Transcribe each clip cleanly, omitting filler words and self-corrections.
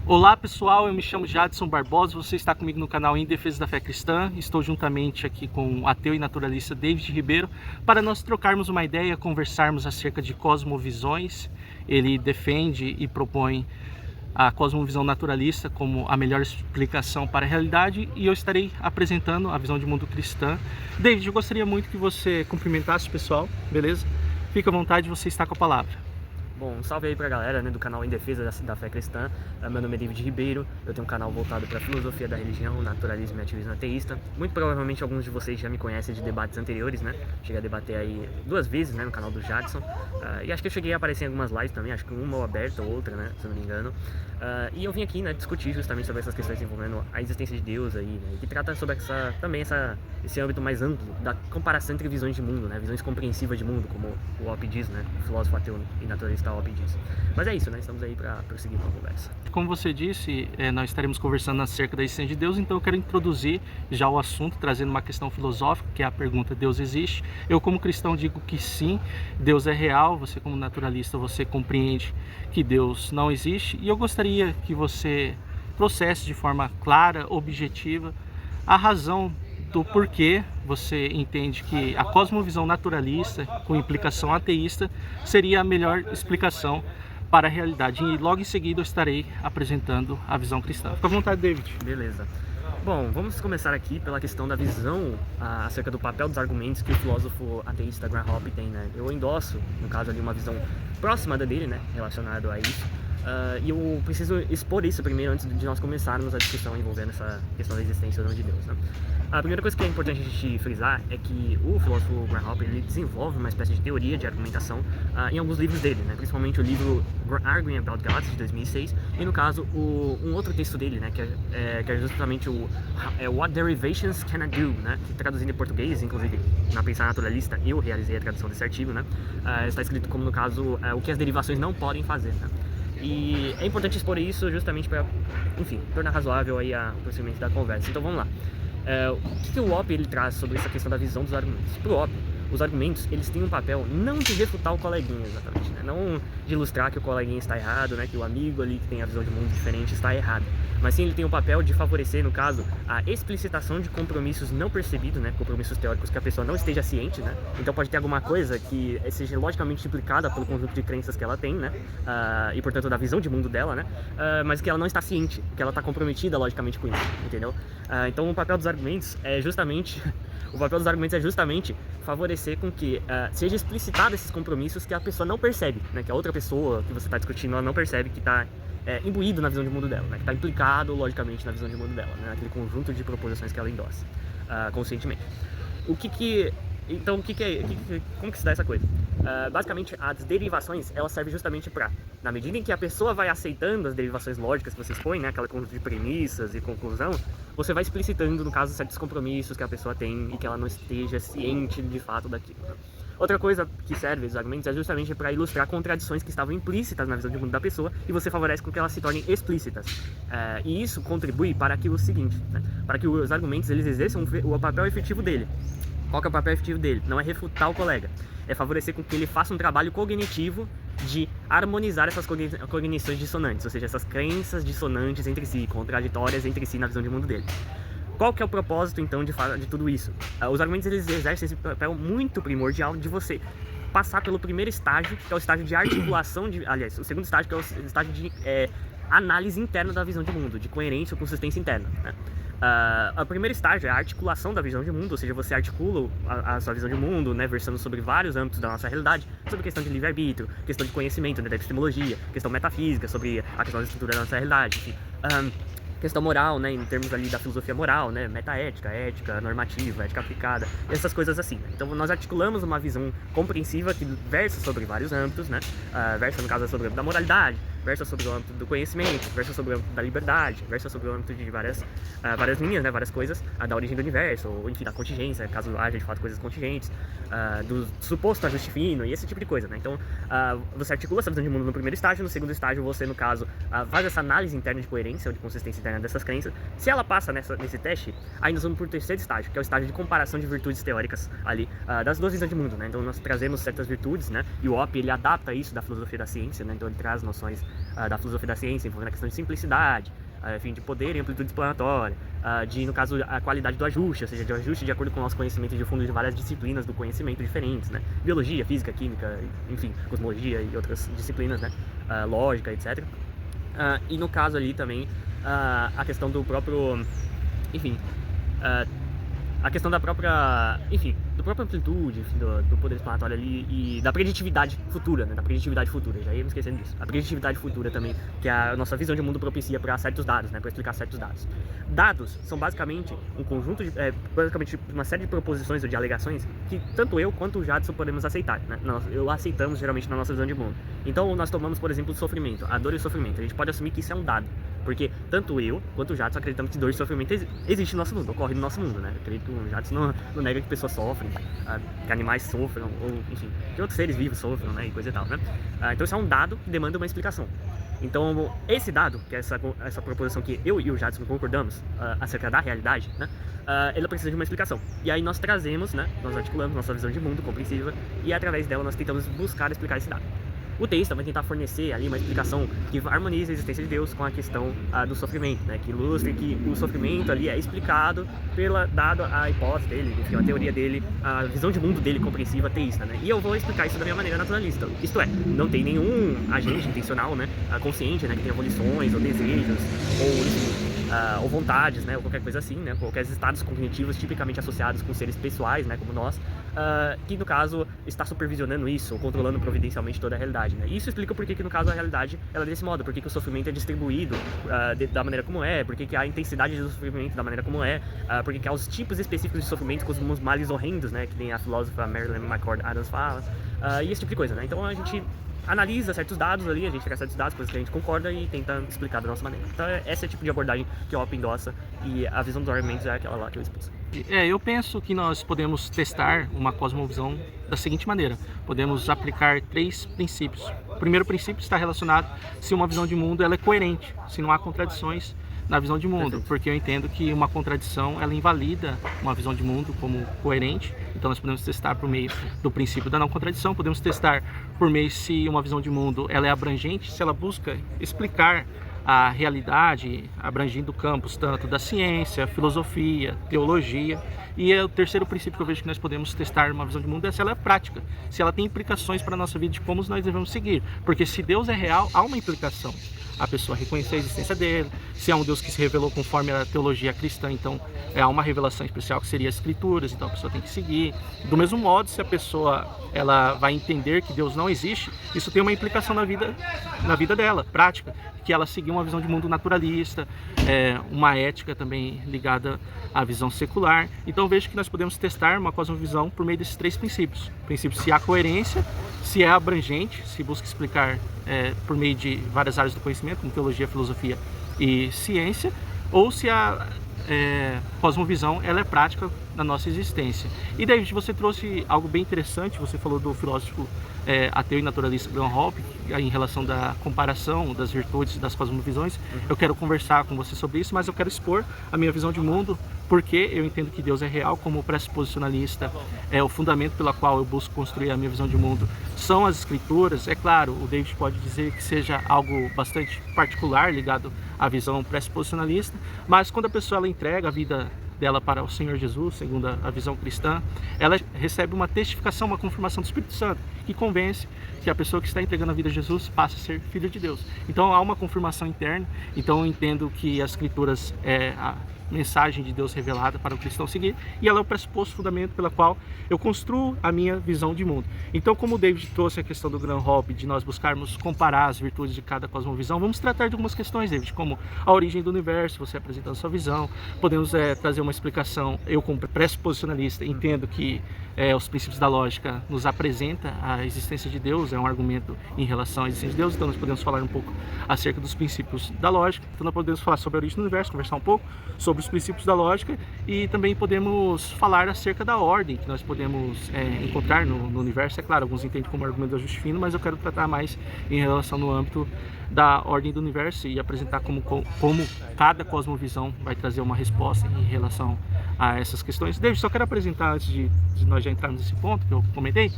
Olá pessoal, eu me chamo Jadson Barbosa, você está comigo no canal Em Defesa da Fé Cristã. Estou juntamente aqui com o ateu e naturalista David Ribeiro para nós trocarmos uma ideia, conversarmos acerca de cosmovisões. Ele defende e propõe a cosmovisão naturalista como a melhor explicação para a realidade e eu estarei apresentando a visão de mundo cristã. David, eu gostaria muito que você cumprimentasse o pessoal, beleza? Fica à vontade, você está com a palavra. Bom, um salve aí pra galera, do canal Em Defesa da Fé Cristã. Meu nome é David Ribeiro, eu tenho um canal voltado para filosofia da religião, naturalismo e ativismo ateísta. Muito provavelmente alguns de vocês já me conhecem de debates anteriores, Cheguei a debater aí 2 vezes, no canal do Jadson. E acho que eu cheguei a aparecer em algumas lives também, acho que uma ou aberta ou outra, se eu não me engano. E eu vim aqui, discutir justamente sobre essas questões envolvendo a existência de Deus aí, que trata sobre esse âmbito mais amplo da comparação entre visões de mundo, visões compreensivas de mundo, como o Opp diz, o filósofo ateu e naturalista Opp diz. Mas é isso, estamos aí para prosseguir com a conversa. Como você disse, nós estaremos conversando acerca da existência de Deus, então eu quero introduzir já o assunto, trazendo uma questão filosófica, que é a pergunta: Deus existe? Eu, como cristão, digo que sim, Deus é real. Você, como naturalista, você compreende que Deus não existe, e eu gostaria que você trouxesse de forma clara, objetiva, a razão do porquê você entende que a cosmovisão naturalista, com implicação ateísta, seria a melhor explicação para a realidade. E logo em seguida eu estarei apresentando a visão cristã. Fica à vontade, David. Beleza. Bom, vamos começar aqui pela questão da visão acerca do papel dos argumentos que o filósofo ateísta Graham Hoppe tem, Eu endosso, no caso ali, uma visão próxima da dele, relacionado a isso. E eu preciso expor isso primeiro antes de nós começarmos a discussão envolvendo essa questão da existência ou não de Deus, A primeira coisa que é importante a gente frisar é que o filósofo Graham Hoppe, ele desenvolve uma espécie de teoria de argumentação em alguns livros dele, principalmente o livro Arguing About God, de 2006, e no caso um outro texto dele, que é justamente o What Derivations Cannot Do, que traduzindo em português, inclusive na Pensar Naturalista eu realizei a tradução desse artigo, está escrito como, no caso, o que as derivações não podem fazer, E é importante expor isso justamente para, enfim, tornar razoável aí o prosseguimento da conversa. Então vamos lá. O que o Opp ele traz sobre essa questão da visão dos argumentos? Para o Opp, os argumentos eles têm um papel não de refutar o coleguinha exatamente, não de ilustrar que o coleguinha está errado, que o amigo ali que tem a visão de mundo diferente está errado, mas sim ele tem o papel de favorecer, no caso, a explicitação de compromissos não percebidos, compromissos teóricos que a pessoa não esteja ciente, Então pode ter alguma coisa que seja logicamente implicada pelo conjunto de crenças que ela tem, E portanto da visão de mundo dela, Mas que ela não está ciente, que ela está comprometida logicamente com isso, entendeu? Então o papel dos argumentos é justamente favorecer com que seja explicitado esses compromissos que a pessoa não percebe, que a outra pessoa que você está discutindo ela não percebe que está imbuído na visão de mundo dela, que está implicado logicamente na visão de mundo dela, aquele conjunto de proposições que ela endossa conscientemente. Como que se dá essa coisa? Basicamente, as derivações, elas servem justamente para, na medida em que a pessoa vai aceitando as derivações lógicas que você expõe, aquela conjunto de premissas e conclusão, você vai explicitando, no caso, certos compromissos que a pessoa tem e que ela não esteja ciente de fato daquilo. Outra coisa que serve esses argumentos é justamente para ilustrar contradições que estavam implícitas na visão de mundo da pessoa e você favorece com que elas se tornem explícitas. E isso contribui para aquilo seguinte, para que os argumentos eles exerçam o papel efetivo dele. Qual que é o papel efetivo dele? Não é refutar o colega, é favorecer com que ele faça um trabalho cognitivo de harmonizar essas cognições dissonantes, ou seja, essas crenças dissonantes entre si, contraditórias entre si na visão de mundo dele. Qual que é o propósito, então, de tudo isso? Os argumentos eles exercem esse papel muito primordial de você passar pelo primeiro estágio, que é o estágio de articulação, o segundo estágio, que é o estágio de análise interna da visão de mundo, de coerência ou consistência interna, O primeiro estágio é a articulação da visão de mundo, ou seja, você articula a sua visão de mundo, versando sobre vários âmbitos da nossa realidade, sobre questão de livre-arbítrio, questão de conhecimento, da epistemologia, questão metafísica, sobre a questão da estrutura da nossa realidade, enfim. Questão moral, em termos ali da filosofia moral, metaética, ética normativa, ética aplicada, essas coisas assim. Então nós articulamos uma visão compreensiva que versa sobre vários âmbitos, versa no caso sobre o âmbito da moralidade, versa sobre o âmbito do conhecimento, versa sobre o âmbito da liberdade, versa sobre o âmbito de várias linhas, várias coisas, da origem do universo, ou enfim, da contingência, caso haja de fato coisas contingentes, do suposto ajuste fino e esse tipo de coisa, Então você articula essa visão de mundo no primeiro estágio, no segundo estágio você, no caso, faz essa análise interna de coerência ou de consistência interna dessas crenças. Se ela passa nesse teste, aí nós vamos para o terceiro estágio, que é o estágio de comparação de virtudes teóricas ali, das duas visões de mundo, Então nós trazemos certas virtudes, e o Opp ele adapta isso da filosofia da ciência, Então ele traz noções da filosofia da ciência, envolvendo a questão de simplicidade, enfim, de poder e amplitude explanatória, de, no caso, a qualidade do ajuste, ou seja, de ajuste de acordo com o nosso conhecimento de fundo de várias disciplinas do conhecimento diferentes, né? Biologia, física, química, enfim, cosmologia e outras disciplinas, né? Lógica, etc. E no caso ali também, a questão do próprio, enfim, a questão da própria, enfim, do própria amplitude, enfim, do poder explanatório ali e da preditividade futura, né? Da preditividade futura, já ia me esquecendo disso. A preditividade futura também, que a nossa visão de mundo propicia para certos dados, né? Para explicar certos dados. Dados são basicamente um conjunto de, basicamente uma série de proposições ou de alegações que tanto eu quanto o Jadson podemos aceitar, né? Eu aceitamos geralmente na nossa visão de mundo. Então nós tomamos, por exemplo, o sofrimento, a dor e o sofrimento. A gente pode assumir que isso é um dado. Porque tanto eu quanto o Jadson acreditamos que dor e sofrimento existe no nosso mundo, ocorre no nosso mundo, né? Eu acredito que o Jadson não nega que pessoas sofrem, que animais sofram, ou enfim, que outros seres vivos sofram, né? E coisa e tal, né? Então isso é um dado que demanda uma explicação. Então esse dado, que é essa proposição que eu e o Jadson concordamos acerca da realidade, né? Ela precisa de uma explicação. E aí nós trazemos, né? Nós articulamos nossa visão de mundo compreensiva e através dela nós tentamos buscar explicar esse dado. O teísta vai tentar fornecer ali uma explicação que harmonize a existência de Deus com a questão do sofrimento, né? Que ilustre que o sofrimento ali é explicado dado a hipótese dele, enfim, a teoria dele, a visão de mundo dele compreensiva teísta, né? E eu vou explicar isso da minha maneira naturalista. Isto é, não tem nenhum agente intencional, né? Consciente, né? Que tenha volições ou desejos ou, enfim, ou vontades, né? Ou qualquer coisa assim, né? Qualquer estados cognitivos tipicamente associados com seres pessoais, né? Como nós, que no caso está supervisionando isso ou controlando providencialmente toda a realidade, né? E isso explica por que no caso a realidade ela é desse modo, por que o sofrimento é distribuído da maneira como é, por que a intensidade do sofrimento da maneira como é, por que há os tipos específicos de sofrimento com os males horrendos, né? Que nem a filósofa Marilyn McCord Adams fala, e esse tipo de coisa, né? Então a gente analisa certos dados ali, a gente pega certos dados, coisas que a gente concorda e tenta explicar da nossa maneira. Então esse é o tipo de abordagem que a OP endossa e a visão dos argumentos é aquela lá que eu expus. Eu penso que nós podemos testar uma cosmovisão da seguinte maneira. Podemos aplicar 3 princípios. O primeiro princípio está relacionado se uma visão de mundo ela é coerente, se não há contradições na visão de mundo, Perfeito. porque eu entendo que uma contradição ela invalida uma visão de mundo como coerente. Então nós podemos testar por meio do princípio da não contradição, podemos testar por meio se uma visão de mundo ela é abrangente, se ela busca explicar a realidade abrangindo campos tanto da ciência, filosofia, teologia. E o terceiro princípio que eu vejo que nós podemos testar uma visão de mundo é se ela é prática, se ela tem implicações para a nossa vida de como nós devemos seguir. Porque se Deus é real, há uma implicação. A pessoa reconhecer a existência dele, se é um Deus que se revelou conforme a teologia cristã, então há uma revelação especial que seria as escrituras, então a pessoa tem que seguir. Do mesmo modo, se a pessoa ela vai entender que Deus não existe, isso tem uma implicação na vida dela, prática, que ela seguir uma visão de mundo naturalista, uma ética também ligada à visão secular. Então vejo que nós podemos testar uma cosmovisão por meio desses 3 princípios. Princípio se há coerência, se é abrangente, se busca explicar por meio de várias áreas do conhecimento, como teologia, filosofia e ciência, ou se a cosmovisão ela é prática na nossa existência. E David, você trouxe algo bem interessante, você falou do filósofo ateu e naturalista Graham Hoppe, em relação da comparação das virtudes das cosmovisões. Eu quero conversar com você sobre isso, mas eu quero expor a minha visão de mundo, porque eu entendo que Deus é real. Como pressuposicionalista, o fundamento pela qual eu busco construir a minha visão de mundo são as escrituras. É claro, o David pode dizer que seja algo bastante particular, ligado à visão pressuposicionalista, mas quando a pessoa ela entrega a vida dela para o Senhor Jesus, segundo a visão cristã, ela recebe uma testificação, uma confirmação do Espírito Santo, que convence que a pessoa que está entregando a vida a Jesus passa a ser filho de Deus. Então há uma confirmação interna. Então eu entendo que as escrituras é a mensagem de Deus revelada para o cristão seguir, e ela é o pressuposto, fundamento pela qual eu construo a minha visão de mundo. Então, como o David trouxe a questão do Graham Hoppe, de nós buscarmos comparar as virtudes de cada cosmovisão, vamos tratar de algumas questões, David, como a origem do universo, você apresentando sua visão. Podemos trazer uma explicação. Eu, como pressuposicionalista, entendo que os princípios da lógica nos apresenta a existência de Deus, é um argumento em relação à existência de Deus. Então nós podemos falar um pouco acerca dos princípios da lógica. Então nós podemos falar sobre a origem do universo, conversar um pouco sobre os princípios da lógica, e também podemos falar acerca da ordem que nós podemos encontrar no universo. É claro, alguns entendem como argumento do ajuste fino, mas eu quero tratar mais em relação no âmbito da ordem do universo e apresentar como cada cosmovisão vai trazer uma resposta em relação a essas questões. David, só quero apresentar, antes de nós já entrarmos nesse ponto que eu comentei,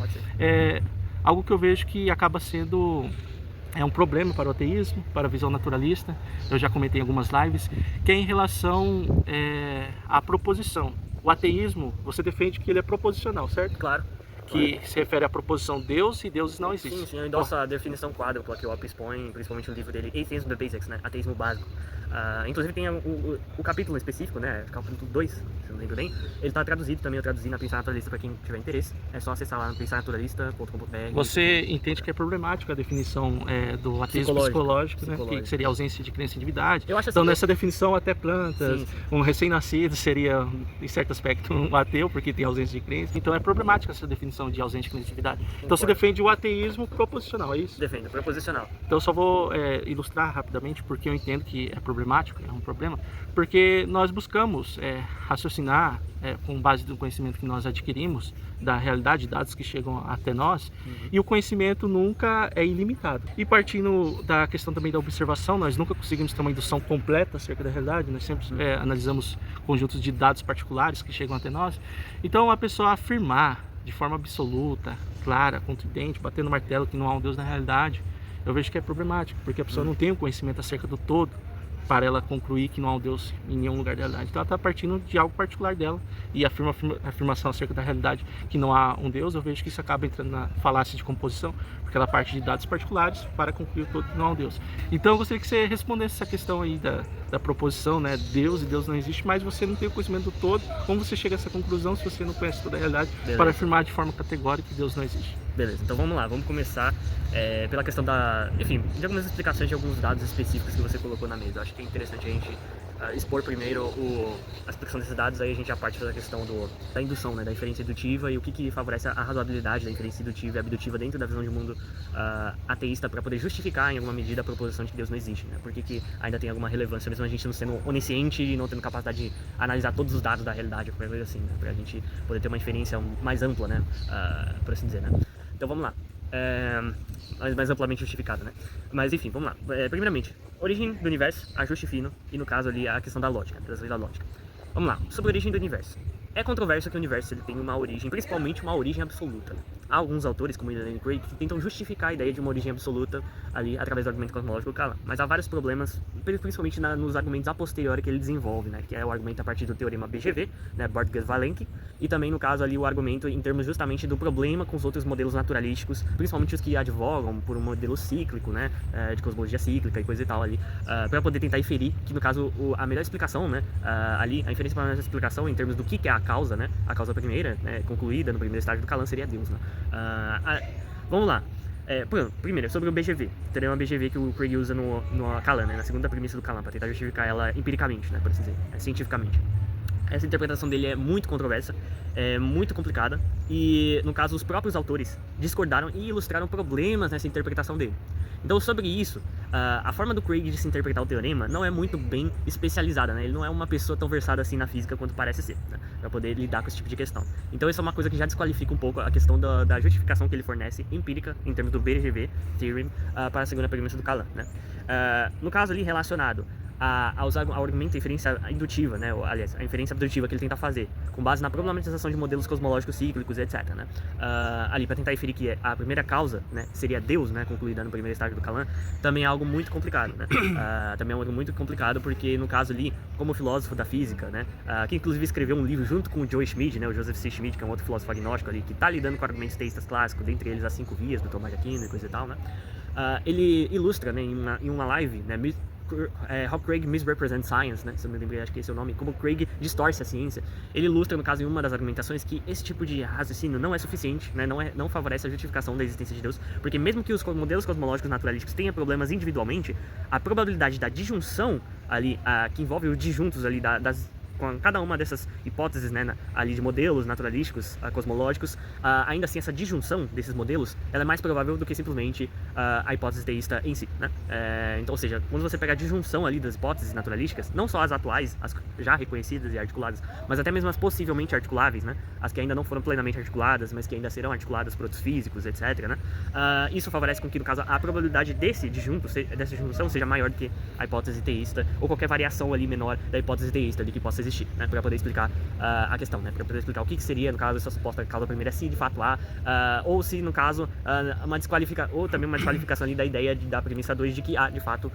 algo que eu vejo que acaba sendo é um problema para o ateísmo, para a visão naturalista. Eu já comentei em algumas lives, que é em relação à proposição. O ateísmo, você defende que ele é proposicional, certo? Claro. Que se refere à proposição Deus e deuses não existem. Sim, eu endosso a definição quádrupla que o Opp expõe, principalmente no livro dele, Atheism the Basics, né? Ateísmo básico. Inclusive tem o capítulo específico, né? Capítulo 2, se eu não lembro bem. Ele está traduzido também, eu traduzi na Pensar Naturalista para quem tiver interesse. É só acessar lá no pensarnaturalista.com.br. Você entende que é problemática a definição do ateísmo psicológico, né? Que seria a ausência de crença em divindade. Eu acho assim, então nessa definição até plantas, sim. Um recém-nascido seria, em certo aspecto, um ateu, porque tem ausência de crença. Então é problemática essa definição de ausência de crença em divindade. Então você defende o ateísmo proposicional, é isso? Defendo, proposicional. Então eu só vou ilustrar rapidamente porque eu entendo que é problemático, é um problema, porque nós buscamos raciocinar com base no conhecimento que nós adquirimos da realidade, dados que chegam até nós, e o conhecimento nunca é ilimitado. E partindo da questão também da observação, nós nunca conseguimos ter uma indução completa acerca da realidade, nós sempre analisamos conjuntos de dados particulares que chegam até nós. Então a pessoa afirmar de forma absoluta, clara, contundente, batendo martelo que não há um Deus na realidade, eu vejo que é problemático, porque a pessoa não tem um conhecimento acerca do todo para ela concluir que não há um Deus em nenhum lugar da realidade. Então ela está partindo de algo particular dela e a afirmação acerca da realidade que não há um Deus, eu vejo que isso acaba entrando na falácia de composição, porque ela parte de dados particulares para concluir o todo que não há um Deus. Então eu gostaria que você respondesse essa questão aí da proposição, né? Deus e Deus não existe, mas você não tem o conhecimento do todo. Como você chega a essa conclusão se você não conhece toda a realidade? Beleza. Para afirmar de forma categórica que Deus não existe? Beleza, então vamos lá, vamos começar pela questão enfim, de algumas explicações de alguns dados específicos que você colocou na mesa. Eu acho que é interessante a gente expor primeiro a explicação desses dados, aí a gente já parte pela questão da indução, né, da inferência indutiva e o que favorece a razoabilidade da inferência indutiva e abdutiva dentro da visão de mundo ateísta para poder justificar em alguma medida a proposição de que Deus não existe, né? Por que ainda tem alguma relevância, mesmo a gente não sendo onisciente e não tendo capacidade de analisar todos os dados da realidade, qualquer coisa assim, né? Pra gente poder ter uma inferência mais ampla, né, por assim dizer, né? Então vamos lá, mais amplamente justificado, né? Mas enfim, vamos lá. Primeiramente, origem do universo, ajuste fino, e no caso ali a questão da lógica, das leis da lógica. Vamos lá, sobre a origem do universo. É controverso que o universo ele tem uma origem, principalmente uma origem absoluta. Há alguns autores, como Elaine Craig, que tentam justificar a ideia de uma origem absoluta ali através do argumento cosmológico do Kalam. Mas há vários problemas, principalmente nos argumentos a posteriori que ele desenvolve, né? Que é o argumento a partir do teorema BGV, né? Bordges-Valenk, e também no caso ali o argumento em termos justamente do problema com os outros modelos naturalísticos, principalmente os que advogam por um modelo cíclico, né? De cosmologia cíclica e coisa e tal ali, para poder tentar inferir que no caso a melhor explicação, né? Ali a inferência para a melhor explicação em termos do que é a causa, né? A causa primeira, né? Concluída no primeiro estágio do Kalam seria Deus, né? Vamos lá. Primeiro, sobre o BGV. Teorema BGV que o Craig usa no Kalam, né? Na segunda premissa do Kalam, para tentar justificar ela empiricamente, né? Por assim dizer, cientificamente. Essa interpretação dele é muito controversa, é muito complicada e, no caso, os próprios autores discordaram e ilustraram problemas nessa interpretação dele. Então, sobre isso, a forma do Craig de se interpretar o teorema não é muito bem especializada, né? Ele não é uma pessoa tão versada assim na física quanto parece ser, né? Para poder lidar com esse tipo de questão. Então, isso é uma coisa que já desqualifica um pouco a questão da justificação que ele fornece, empírica, em termos do BGV Theorem, para a segunda premissa do Kalam, né? No caso ali, relacionado ao argumento de inferência indutiva, né? Aliás, a inferência abdutiva que ele tenta fazer, com base na problematização de modelos cosmológicos cíclicos, etc., né? Ali para tentar inferir que a primeira causa, né, seria Deus, né, concluída no primeiro estágio do Kalam, também é algo muito complicado, né? Também é algo muito complicado porque, no caso ali, como filósofo da física, né, que inclusive escreveu um livro junto com o Joe Schmid, né, o Joseph C. Schmid, que é um outro filósofo agnóstico ali, que está lidando com argumentos teístas clássicos, dentre eles as 5 vias do Tomás de Aquino e coisa e tal, né? Ele ilustra, né, em uma live, né, How Craig Misrepresents Science, né? Se eu me lembrei, acho que esse é o nome. Como Craig distorce a ciência. Ele ilustra, no caso, em uma das argumentações, que esse tipo de raciocínio não é suficiente, né? Não favorece a justificação da existência de Deus, porque mesmo que os modelos cosmológicos naturalísticos tenham problemas individualmente, a probabilidade da disjunção ali, que envolve os disjuntos ali com cada uma dessas hipóteses, né, ali de modelos naturalísticos, cosmológicos, ainda assim essa disjunção desses modelos, ela é mais provável do que simplesmente a hipótese teísta em si, né? Então, ou seja, quando você pega a disjunção ali das hipóteses naturalísticas, não só as atuais, as já reconhecidas e articuladas, mas até mesmo as possivelmente articuláveis, né? As que ainda não foram plenamente articuladas, mas que ainda serão articuladas por outros físicos, etc., né? Isso favorece com que, no caso, a probabilidade dessa disjunção seja maior do que a hipótese teísta, ou qualquer variação ali menor da hipótese teísta, de que possa existir existir, né, para poder explicar a questão, né, para poder explicar o que seria, no caso, essa suposta causa primeira, se de fato há, ou se, no caso, ou também uma desqualificação ali da ideia da premissa 2 de que há, de fato,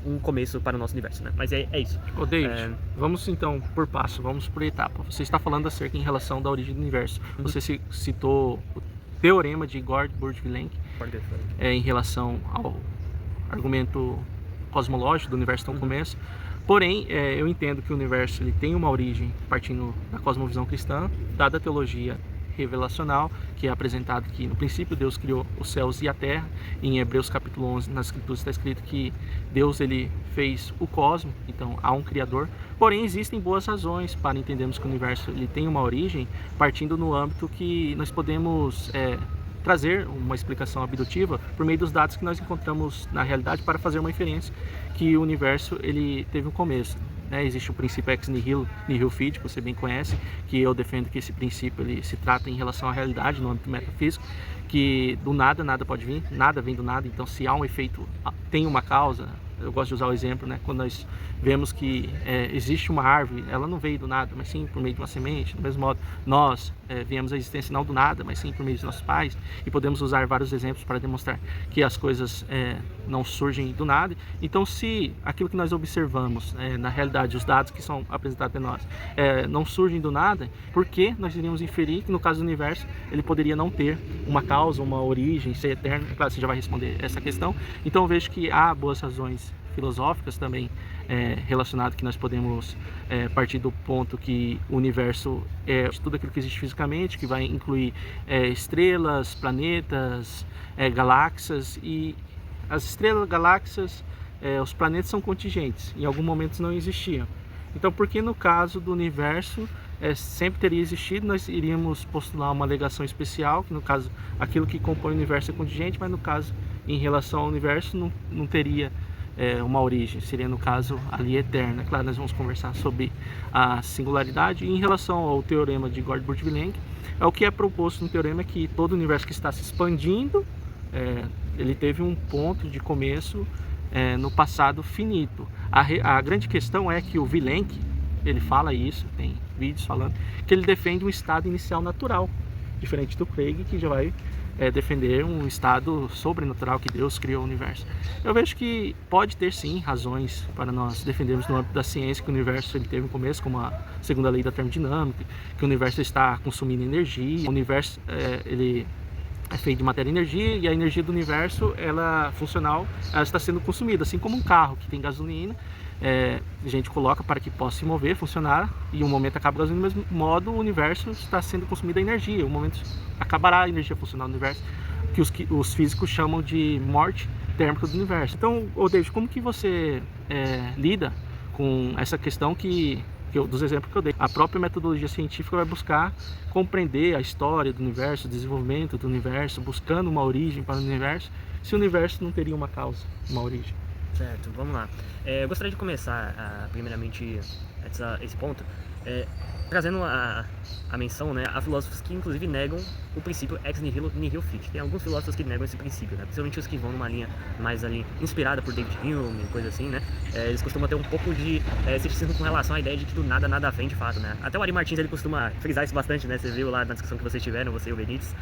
um começo para o nosso universo, né, mas é isso. Ô David, vamos então por passo, vamos por etapa. Você está falando acerca em relação da origem do universo. Você citou o teorema de Gord-Burdjielenk em relação ao argumento cosmológico do universo tão começo. Porém, eu entendo que o universo ele tem uma origem partindo da cosmovisão cristã, dada a teologia revelacional, que é apresentado que no princípio Deus criou os céus e a terra. Em Hebreus capítulo 11, nas escrituras está escrito que Deus ele fez o cosmos, então há um criador. Porém, existem boas razões para entendermos que o universo ele tem uma origem partindo no âmbito que nós podemos trazer uma explicação abdutiva por meio dos dados que nós encontramos na realidade para fazer uma inferência que o universo ele teve um começo. Existe o princípio ex nihilo fide, que você bem conhece, que eu defendo que esse princípio ele se trata em relação à realidade no âmbito metafísico, que do nada nada pode vir, nada vem do nada, então se há um efeito, tem uma causa. Eu gosto de usar o exemplo, quando nós vemos que existe uma árvore, ela não veio do nada, mas sim por meio de uma semente. Do mesmo modo, nós viemos à existência não do nada, mas sim por meio de nossos pais, e podemos usar vários exemplos para demonstrar que as coisas não surgem do nada. Então, se aquilo que nós observamos, na realidade, os dados que são apresentados a nós, não surgem do nada, por que nós iríamos inferir que no caso do universo, ele poderia não ter uma causa, uma origem, ser eterno? Claro, você já vai responder essa questão. Então, eu vejo que há boas razões filosóficas também relacionadas, que nós podemos partir do ponto que o universo é tudo aquilo que existe fisicamente, que vai incluir estrelas, planetas, galáxias, e as estrelas, galáxias, os planetas são contingentes, em algum momento não existiam. Então, por que no caso do universo sempre teria existido, nós iríamos postular uma alegação especial, que no caso aquilo que compõe o universo é contingente, mas no caso em relação ao universo não teria uma origem, seria no caso ali eterna. Claro, nós vamos conversar sobre a singularidade. E em relação ao teorema de Gord-Burdjielenk, o que é proposto no teorema é que todo universo que está se expandindo, ele teve um ponto de começo no passado finito. A grande questão é que o Vilenk, ele fala isso, tem vídeos falando, que ele defende um estado inicial natural, diferente do Craig, que já vai defender um estado sobrenatural, que Deus criou o universo. Eu vejo que pode ter sim razões para nós defendermos no âmbito da ciência que o universo ele teve um começo, como a segunda lei da termodinâmica, que o universo está consumindo energia, o universo ele é feito de matéria e energia, e a energia do universo ela funcional, ela está sendo consumida, assim como um carro que tem gasolina, a gente coloca para que possa se mover, funcionar, e um momento acaba a gasolina, do mesmo modo o universo está sendo consumida a energia, um momento acabará a energia funcional do universo, que os físicos chamam de morte térmica do universo. Então, David, como que você lida com essa questão dos exemplos que eu dei? A própria metodologia científica vai buscar compreender a história do universo, o desenvolvimento do universo, buscando uma origem para o universo, se o universo não teria uma causa, uma origem. Certo, vamos lá. Eu gostaria de começar, primeiramente, esse ponto, trazendo a menção, a filósofos que, inclusive, negam o princípio ex nihilo fide. Tem alguns filósofos que negam esse princípio, principalmente os que vão numa linha mais ali inspirada por David Hume, coisa assim, eles costumam ter um pouco de ceticismo com relação à ideia de que do nada nada vem de fato, Até o Ari Martins, ele costuma frisar isso bastante, Você viu lá na discussão que vocês tiveram, você e o Benítez,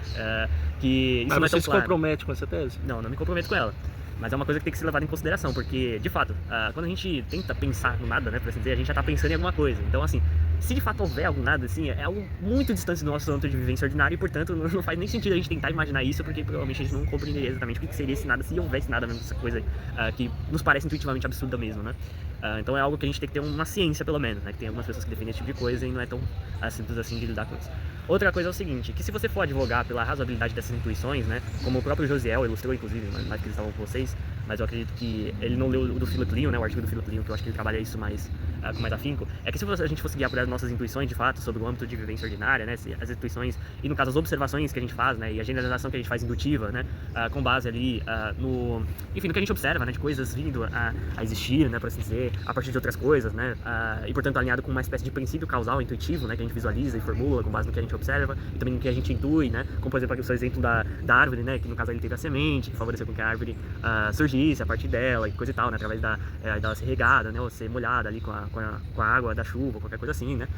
que isso mas não é você tão se claro. compromete com essa tese? Não me comprometo com ela. Mas é uma coisa que tem que ser levada em consideração, porque, de fato, quando a gente tenta pensar no nada, por assim dizer, a gente já está pensando em alguma coisa. Então, assim, se de fato houver algum nada, assim, é algo muito distante do nosso âmbito de vivência ordinário, e, portanto, não faz nem sentido a gente tentar imaginar isso, porque provavelmente a gente não compreenderia exatamente o que seria esse nada, se houvesse nada mesmo, essa coisa que nos parece intuitivamente absurda mesmo, então é algo que a gente tem que ter uma ciência, pelo menos, que tem algumas pessoas que definem esse tipo de coisa e não é tão simples assim de lidar com isso. Outra coisa é o seguinte, que se você for advogar pela razoabilidade dessas intuições, como o próprio Josiel ilustrou, inclusive, mais que eles estavam com vocês, mas eu acredito que ele não leu o do Philip Lyon, o artigo do Philip Lyon, que eu acho que ele trabalha isso com mais afinco, é que se a gente fosse guiar por nossas intuições, de fato, sobre o âmbito de vivência ordinária, as intuições, e no caso as observações que a gente faz, e a generalização que a gente faz indutiva, com base ali no que a gente observa, de coisas vindo a existir, por assim dizer, a partir de outras coisas, e portanto alinhado com uma espécie de princípio causal intuitivo, que a gente visualiza e formula com base no que a gente observa, e também no que a gente intui, como por exemplo o seu exemplo da árvore, que no caso ele teve a semente, que favoreceu com que a árvore surgisse a partir dela e coisa e tal, através dela ser regada, ou ser molhada ali com a com a água da chuva, qualquer coisa assim, né?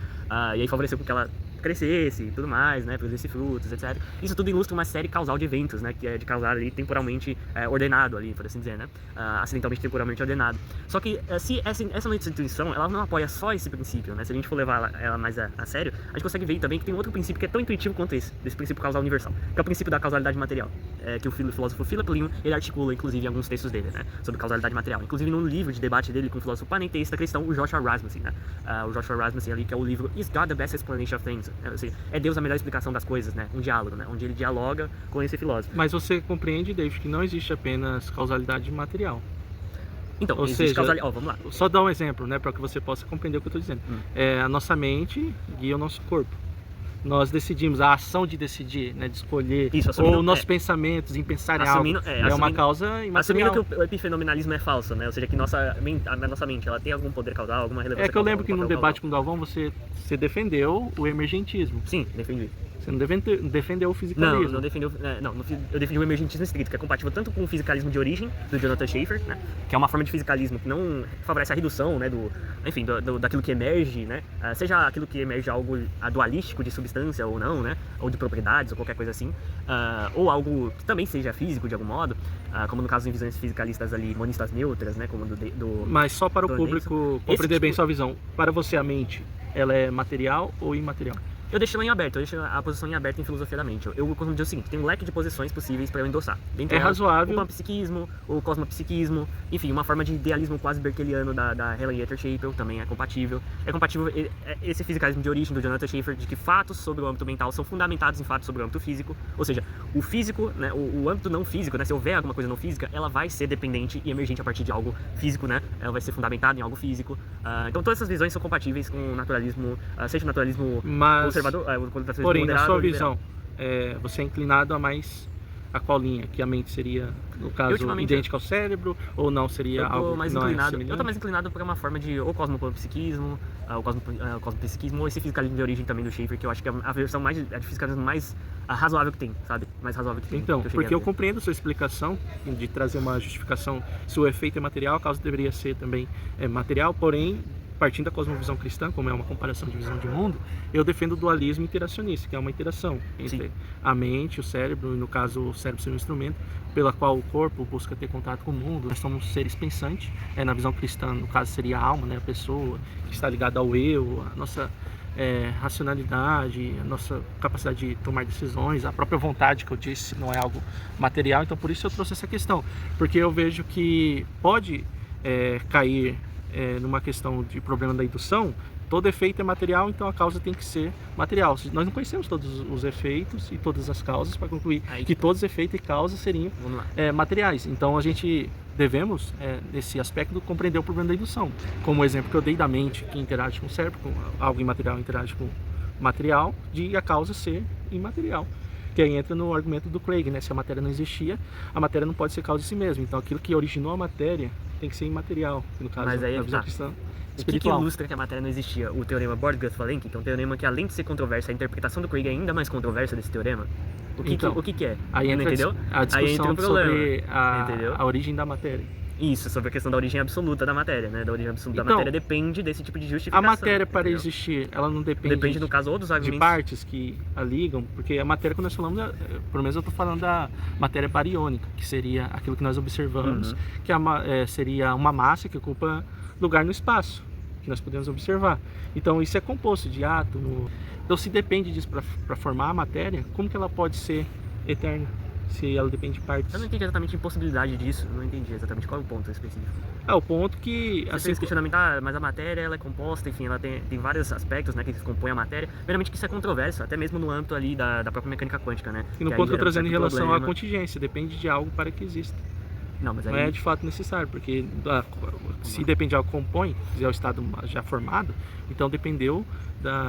E aí favoreceu com que ela crescesse e tudo mais, né? Produzisse frutos, etc. Isso tudo ilustra uma série causal de eventos, né? Que é de causar ali temporalmente ordenado ali, por assim dizer, né? Acidentalmente, temporalmente ordenado. Só que se essa intuição, ela não apoia só esse princípio, né? Se a gente for levar ela mais a sério, a gente consegue ver também que tem outro princípio que é tão intuitivo quanto desse princípio causal universal, que é o princípio da causalidade material, que o filósofo Philip Lehman, ele articula, inclusive, em alguns textos dele, né? Sobre causalidade material. Inclusive, num livro de debate dele com o filósofo panenteísta cristão, o Joshua Rasmussen, né? O Joshua Rasmussen ali, que é o livro Is God the Best Explanation of Things? Ou seja, é Deus a melhor explicação das coisas, né? Um diálogo, né? Onde ele dialoga com esse filósofo. Mas você compreende, David, que não existe apenas causalidade material. Então, ou seja, vamos lá. Só dar um exemplo, né, para que você possa compreender o que eu estou dizendo. A nossa mente guia o nosso corpo. Nós decidimos, a ação de decidir, né, de escolher, isso, ou nossos pensamentos em pensar em algo, é uma causa imaterial. Assumindo que o epifenomenalismo é falso, né? Ou seja, que a nossa mente ela tem algum poder causal, alguma relevância. É que eu lembro que no debate com o Galvão você defendeu o emergentismo. Sim, defendi. Você não defendeu o fisicalismo. Não defendeu. Eu defendi o emergentismo estrito, que é compatível tanto com o fisicalismo de origem, do Jonathan Schaeffer, né? Que é uma forma de fisicalismo que não favorece a redução, né? Daquilo que emerge, né? Seja aquilo que emerge algo dualístico de substância ou não, né? Ou de propriedades, ou qualquer coisa assim. Ou algo que também seja físico de algum modo, como no caso em visões fisicalistas ali, monistas neutras, né? Como do Mas só para o público compreender bem sua visão. Para você, a mente, ela é material ou imaterial? Eu deixo ela em aberto, eu deixo a posição em aberto em filosofia da mente. Eu costumo dizer o seguinte, tem um leque de posições possíveis para eu endossar. É razoável. O panpsiquismo, o cosmopsiquismo, enfim, uma forma de idealismo quase berkeliano da Helen Yetter Shapel também é compatível. É compatível esse fisicalismo de origem do Jonathan Schaeffer, de que fatos sobre o âmbito mental são fundamentados em fatos sobre o âmbito físico. Ou seja, o físico, né, o âmbito não físico, né, se houver alguma coisa não física, ela vai ser dependente e emergente a partir de algo físico, né? Ela vai ser fundamentada em algo físico. Então todas essas visões são compatíveis com o naturalismo, seja o naturalismo conservador. Porém, na sua visão, você é inclinado a mais a qual linha? Que a mente seria, no caso, idêntica ao cérebro, ou não seria algo mais não inclinado, semelhante? Eu tô mais inclinado para uma forma de ou cosmopsiquismo, o cosmopsiquismo, ou esse fisicalismo de origem também do Schaeffer, que eu acho que é a versão mais, de fisicalismo mais razoável que tem, sabe? Mais razoável que tem. Então, porque eu compreendo a sua explicação de trazer uma justificação, se o efeito é material, a causa deveria ser também material, porém, partindo da cosmovisão cristã, como é uma comparação de visão de mundo, eu defendo o dualismo interacionista, que é uma interação entre a mente, o cérebro, e no caso o cérebro ser um instrumento pela qual o corpo busca ter contato com o mundo. Nós somos seres pensantes, na visão cristã, no caso seria a alma, né, a pessoa que está ligada ao eu, a nossa racionalidade, a nossa capacidade de tomar decisões, a própria vontade que eu disse não é algo material, então por isso eu trouxe essa questão, porque eu vejo que pode cair numa questão de problema da indução. Todo efeito é material, então a causa tem que ser material. Nós não conhecemos todos os efeitos e todas as causas para concluir que todos os efeitos e causas seriam materiais. Então a gente devemos, nesse aspecto, compreender o problema da indução. Como o exemplo que eu dei da mente, que interage com o cérebro, com algo imaterial interage com material, de a causa ser imaterial. Que aí entra no argumento do Craig, né? Se a matéria não existia, a matéria não pode ser causa de si mesma. Então aquilo que originou a matéria tem que ser imaterial, no caso da visão cristã. O que ilustra que a matéria não existia? O teorema Born-Guth-Valenk, que é um teorema que, além de ser controverso, a interpretação do Craig é ainda mais controversa desse teorema. O que é? Aí entra entendeu? A discussão sobre a origem da matéria. Isso, sobre a questão da origem absoluta da matéria, né? Da origem absoluta da matéria depende desse tipo de justificação. A matéria, para existir, ela não depende no caso, ou dos argumentos de partes que a ligam, porque a matéria, quando nós falamos, pelo menos eu estou falando da matéria bariônica, que seria aquilo que nós observamos, que seria uma massa que ocupa lugar no espaço, que nós podemos observar. Então isso é composto de átomo. Então se depende disso para formar a matéria, como que ela pode ser eterna? Se ela depende de partes. Eu não entendi exatamente a impossibilidade disso, não entendi exatamente qual é o ponto específico. O ponto que... Você fez questionamento, mas a matéria ela é composta, enfim, ela tem vários aspectos, né, que compõem a matéria. Primeiramente que isso é controverso, até mesmo no âmbito ali da própria mecânica quântica, né? E no ponto que eu estou trazendo em relação à contingência, depende de algo para que exista. Não, mas aí... não é de fato necessário, porque se depende de algo que compõe, se é o estado já formado, então dependeu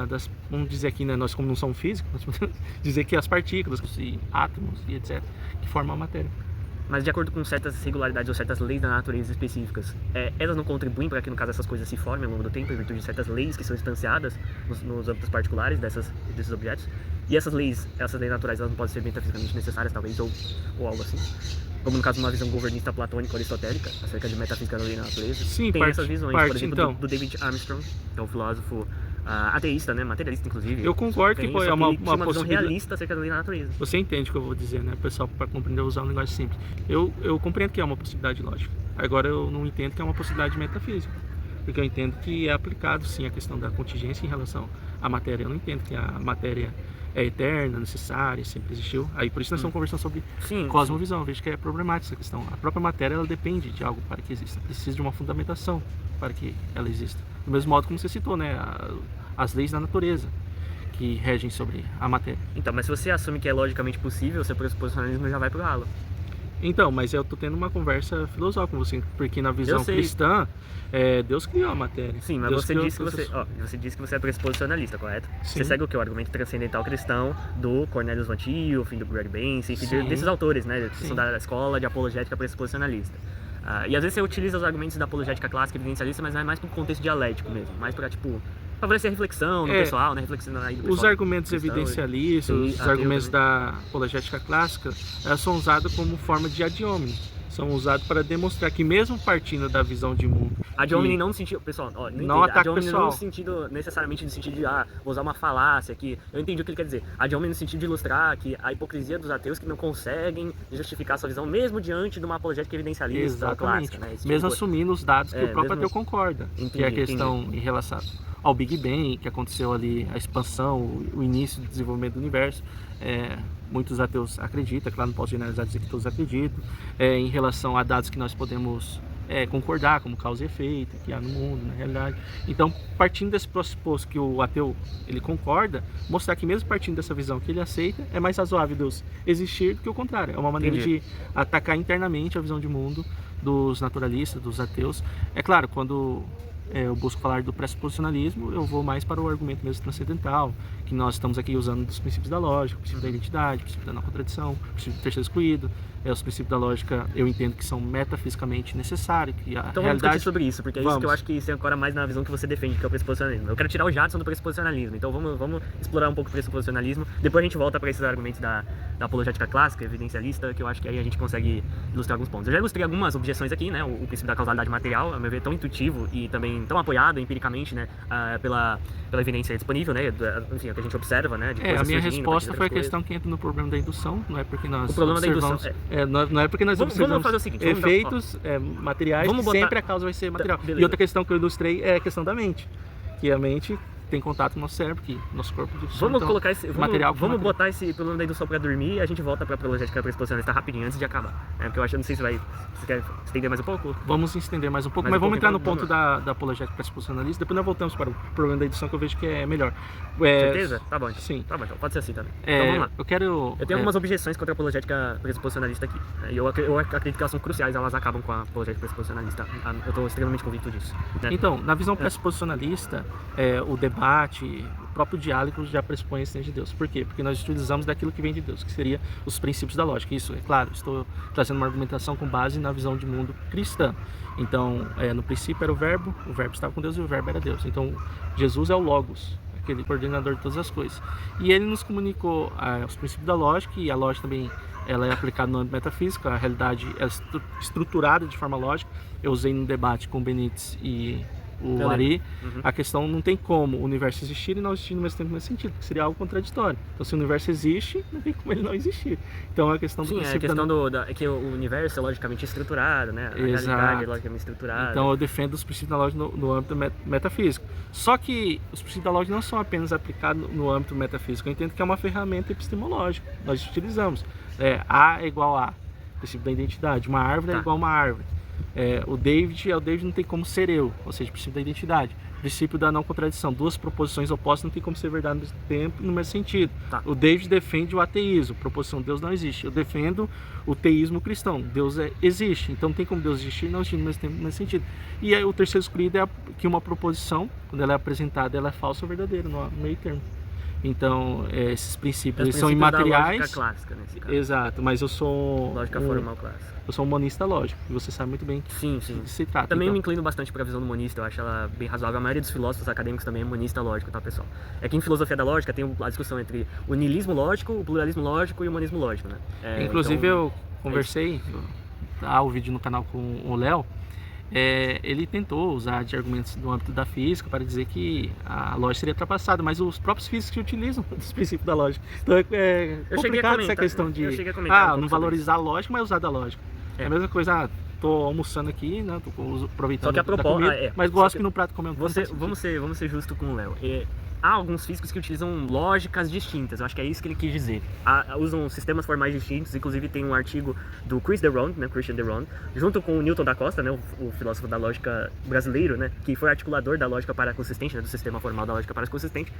das, vamos dizer aqui, né, nós como não somos físicos, nós podemos dizer que as partículas, e átomos e etc, que formam a matéria. Mas de acordo com certas regularidades ou certas leis da natureza específicas, elas não contribuem para que, no caso, essas coisas se formem ao longo do tempo, em virtude de certas leis que são instanciadas nos âmbitos particulares desses objetos. E essas leis naturais, elas não podem ser metafisicamente necessárias, talvez, ou algo assim. como no caso de uma visão governista platônica aristotélica, acerca de metafísica da lei da natureza. Sim, Tem essas visões, por exemplo, então. do David Armstrong, que é um filósofo ateísta, né, materialista inclusive. Eu concordo que Só é uma tinha uma visão possibilidade. realista acerca da lei da natureza. Você entende o que eu vou dizer, né? O pessoal, para compreender, usar um linguagem simples. Eu compreendo que é uma possibilidade lógica. Agora, eu não entendo que é uma possibilidade metafísica. Porque eu entendo que é aplicado, sim, a questão da contingência em relação à matéria. Eu não entendo que a matéria é eterna, necessária, sempre existiu. Aí, por isso, nós estamos conversando sobre cosmovisão. Eu vejo que é problemática essa questão. A própria matéria, ela depende de algo para que exista. Precisa de uma fundamentação para que ela exista. Do mesmo modo como você citou, né? As leis da natureza que regem sobre a matéria. Então, mas se você assume que é logicamente possível, seu pressuposicionalismo já vai pro ralo. Então, mas eu tô tendo uma conversa filosófica com você, porque na visão cristã, Deus criou a matéria. Sim, mas Deus você criou disse que você disse que você é pressuposicionalista, correto? Sim. Você segue o que? O argumento transcendental cristão do Cornelius Van Til, filho do Greg Benson, enfim, desses autores, né? Que são da escola de apologética pressuposicionalista. E às vezes você utiliza os argumentos da apologética clássica evidencialista, mas é mais para um contexto dialético mesmo, mais para, tipo, favorecer a reflexão no pessoal, né? Reflexão aí do pessoal. Os argumentos evidencialistas, os argumentos da apologética clássica, elas são usados como forma de ad hominem. São usados para demonstrar que mesmo partindo da visão de mundo... Ad hominem não no sentido... Pessoal, não ataca o pessoal. Não no sentido, necessariamente no sentido de, vou usar uma falácia aqui. Eu entendi o que ele quer dizer. Ad hominem no sentido de ilustrar que a hipocrisia dos ateus que não conseguem justificar sua visão mesmo diante de uma apologética evidencialista. Exatamente. Clássica, né? Mesmo assumindo os dados que o próprio ateu concorda. Que é a questão em relação ao Big Bang, que aconteceu ali, a expansão, o início do desenvolvimento do universo. Muitos ateus acreditam, claro, não posso generalizar dizer que todos acreditam, em relação a dados que nós podemos concordar, como causa e efeito, que há no mundo, na realidade. Então, partindo desse pressuposto que o ateu ele concorda, mostrar que mesmo partindo dessa visão que ele aceita, é mais razoável Deus existir do que o contrário. É uma maneira de atacar internamente a visão de mundo dos naturalistas, dos ateus. É claro, quando eu busco falar do pressuposicionalismo, eu vou mais para o argumento mesmo transcendental, que nós estamos aqui usando dos princípios da lógica, o princípio da identidade, o princípio da não contradição, o princípio do terceiro excluído. Os princípios da lógica eu entendo que são metafisicamente necessários, que a então realidade... vamos discutir sobre isso, porque é isso que eu acho que isso ancora mais na visão que você defende, que é o pressuposicionalismo. Eu quero tirar o Jadson do pressuposicionalismo, então vamos explorar um pouco o pressuposicionalismo, depois a gente volta para esses argumentos da apologética clássica, evidencialista, que eu acho que aí a gente consegue ilustrar alguns pontos. Eu já ilustrei algumas objeções aqui, né? O princípio da causalidade material, a meu ver, tão intuitivo e também tão apoiado empiricamente, né? Pela evidência disponível, né? Enfim, o que a gente observa, né? A minha resposta foi a questão que entra no problema da indução, não é porque nós o problema observamos... da indução não é porque nós observamos vamos fazer o seguinte, efeitos materiais, sempre a causa vai ser material. E outra questão que eu ilustrei é a questão da mente, que a mente tem contato com o nosso cérebro, que nosso corpo de vamos botar esse problema da indução para dormir e a gente volta para a apologética pressuposicionalista rapidinho antes de acabar. Porque eu acho, não sei se você quer estender mais um pouco? Vamos estender mais um pouco, mas vamos entrar no ponto da apologética pressuposicionalista, depois nós voltamos para o problema da indução, que eu vejo que é melhor. Certeza? Tá bom, então. Sim. Tá bom, então pode ser assim também. Então vamos lá. Eu tenho algumas objeções contra a apologética pressuposicionalista aqui. E eu acredito que elas são cruciais, elas acabam com a apologética pressuposicionalista. Eu estou extremamente convicto disso. Né? Então, na visão pressuposicionalista, o debate, o próprio diálogo já pressupõe a existência de Deus. Por quê? Porque nós utilizamos daquilo que vem de Deus, que seria os princípios da lógica. Isso, é claro, estou trazendo uma argumentação com base na visão de mundo cristã. Então, no princípio era o verbo estava com Deus e o verbo era Deus. Então, Jesus é o Logos, aquele coordenador de todas as coisas. E ele nos comunicou os princípios da lógica, e a lógica também ela é aplicada no âmbito metafísico, a realidade é estruturada de forma lógica. Eu usei no debate com o Benítez e o Ari, a questão não tem como o universo existir e não existir no mesmo tempo nesse sentido, porque seria algo contraditório. Então, se o universo existe, não tem como ele não existir. Então, a questão do princípio... a questão é que o universo é logicamente estruturado, né? A realidade é logicamente estruturada. Então, eu defendo os princípios da lógica no âmbito metafísico. Só que os princípios da lógica não são apenas aplicados no âmbito metafísico. Eu entendo que é uma ferramenta epistemológica. Nós utilizamos. A é igual a. Princípio da identidade. Uma árvore é igual a uma árvore. O David não tem como ser eu, ou seja, princípio da identidade. Princípio da não contradição, duas proposições opostas não tem como ser verdade ao mesmo tempo, no mesmo sentido. O David defende o ateísmo, proposição Deus não existe. Eu defendo o teísmo cristão, Deus existe, então não tem como Deus existir e não existir no mesmo tempo, no mesmo sentido. E aí, o terceiro excluído é que uma proposição, quando ela é apresentada, ela é falsa ou verdadeira, no meio termo. Então, esses princípios eles são imateriais. Da lógica clássica, nesse caso. Exato, mas eu sou lógica formal clássica. Eu sou um monista lógico, e você sabe muito bem que sim. se trata. Também então. me inclino bastante para a visão do monista, eu acho ela bem razoável. A maioria dos filósofos acadêmicos também é monista lógico, tá, pessoal? É que em filosofia da lógica tem a discussão entre o niilismo lógico, o pluralismo lógico e o monismo lógico, né? Inclusive, eu conversei, o vídeo no canal com o Léo, ele tentou usar de argumentos do âmbito da física para dizer que a lógica seria ultrapassada, mas os próprios físicos utilizam os princípios da lógica. Então é complicado essa questão de não valorizar a lógica, mas usar da lógica. É a mesma coisa, tô almoçando aqui, né? Tô aproveitando só que a proposta, mas gosto que no prato comer vamos ser justos com o Léo. Há alguns físicos que utilizam lógicas distintas, eu acho que é isso que ele quis dizer. Usam sistemas formais distintos, inclusive tem um artigo do Christian de Ronde, junto com o Newton da Costa, né, o filósofo da lógica brasileiro, né, que foi articulador da lógica paraconsistente, né, do sistema formal da lógica paraconsistente,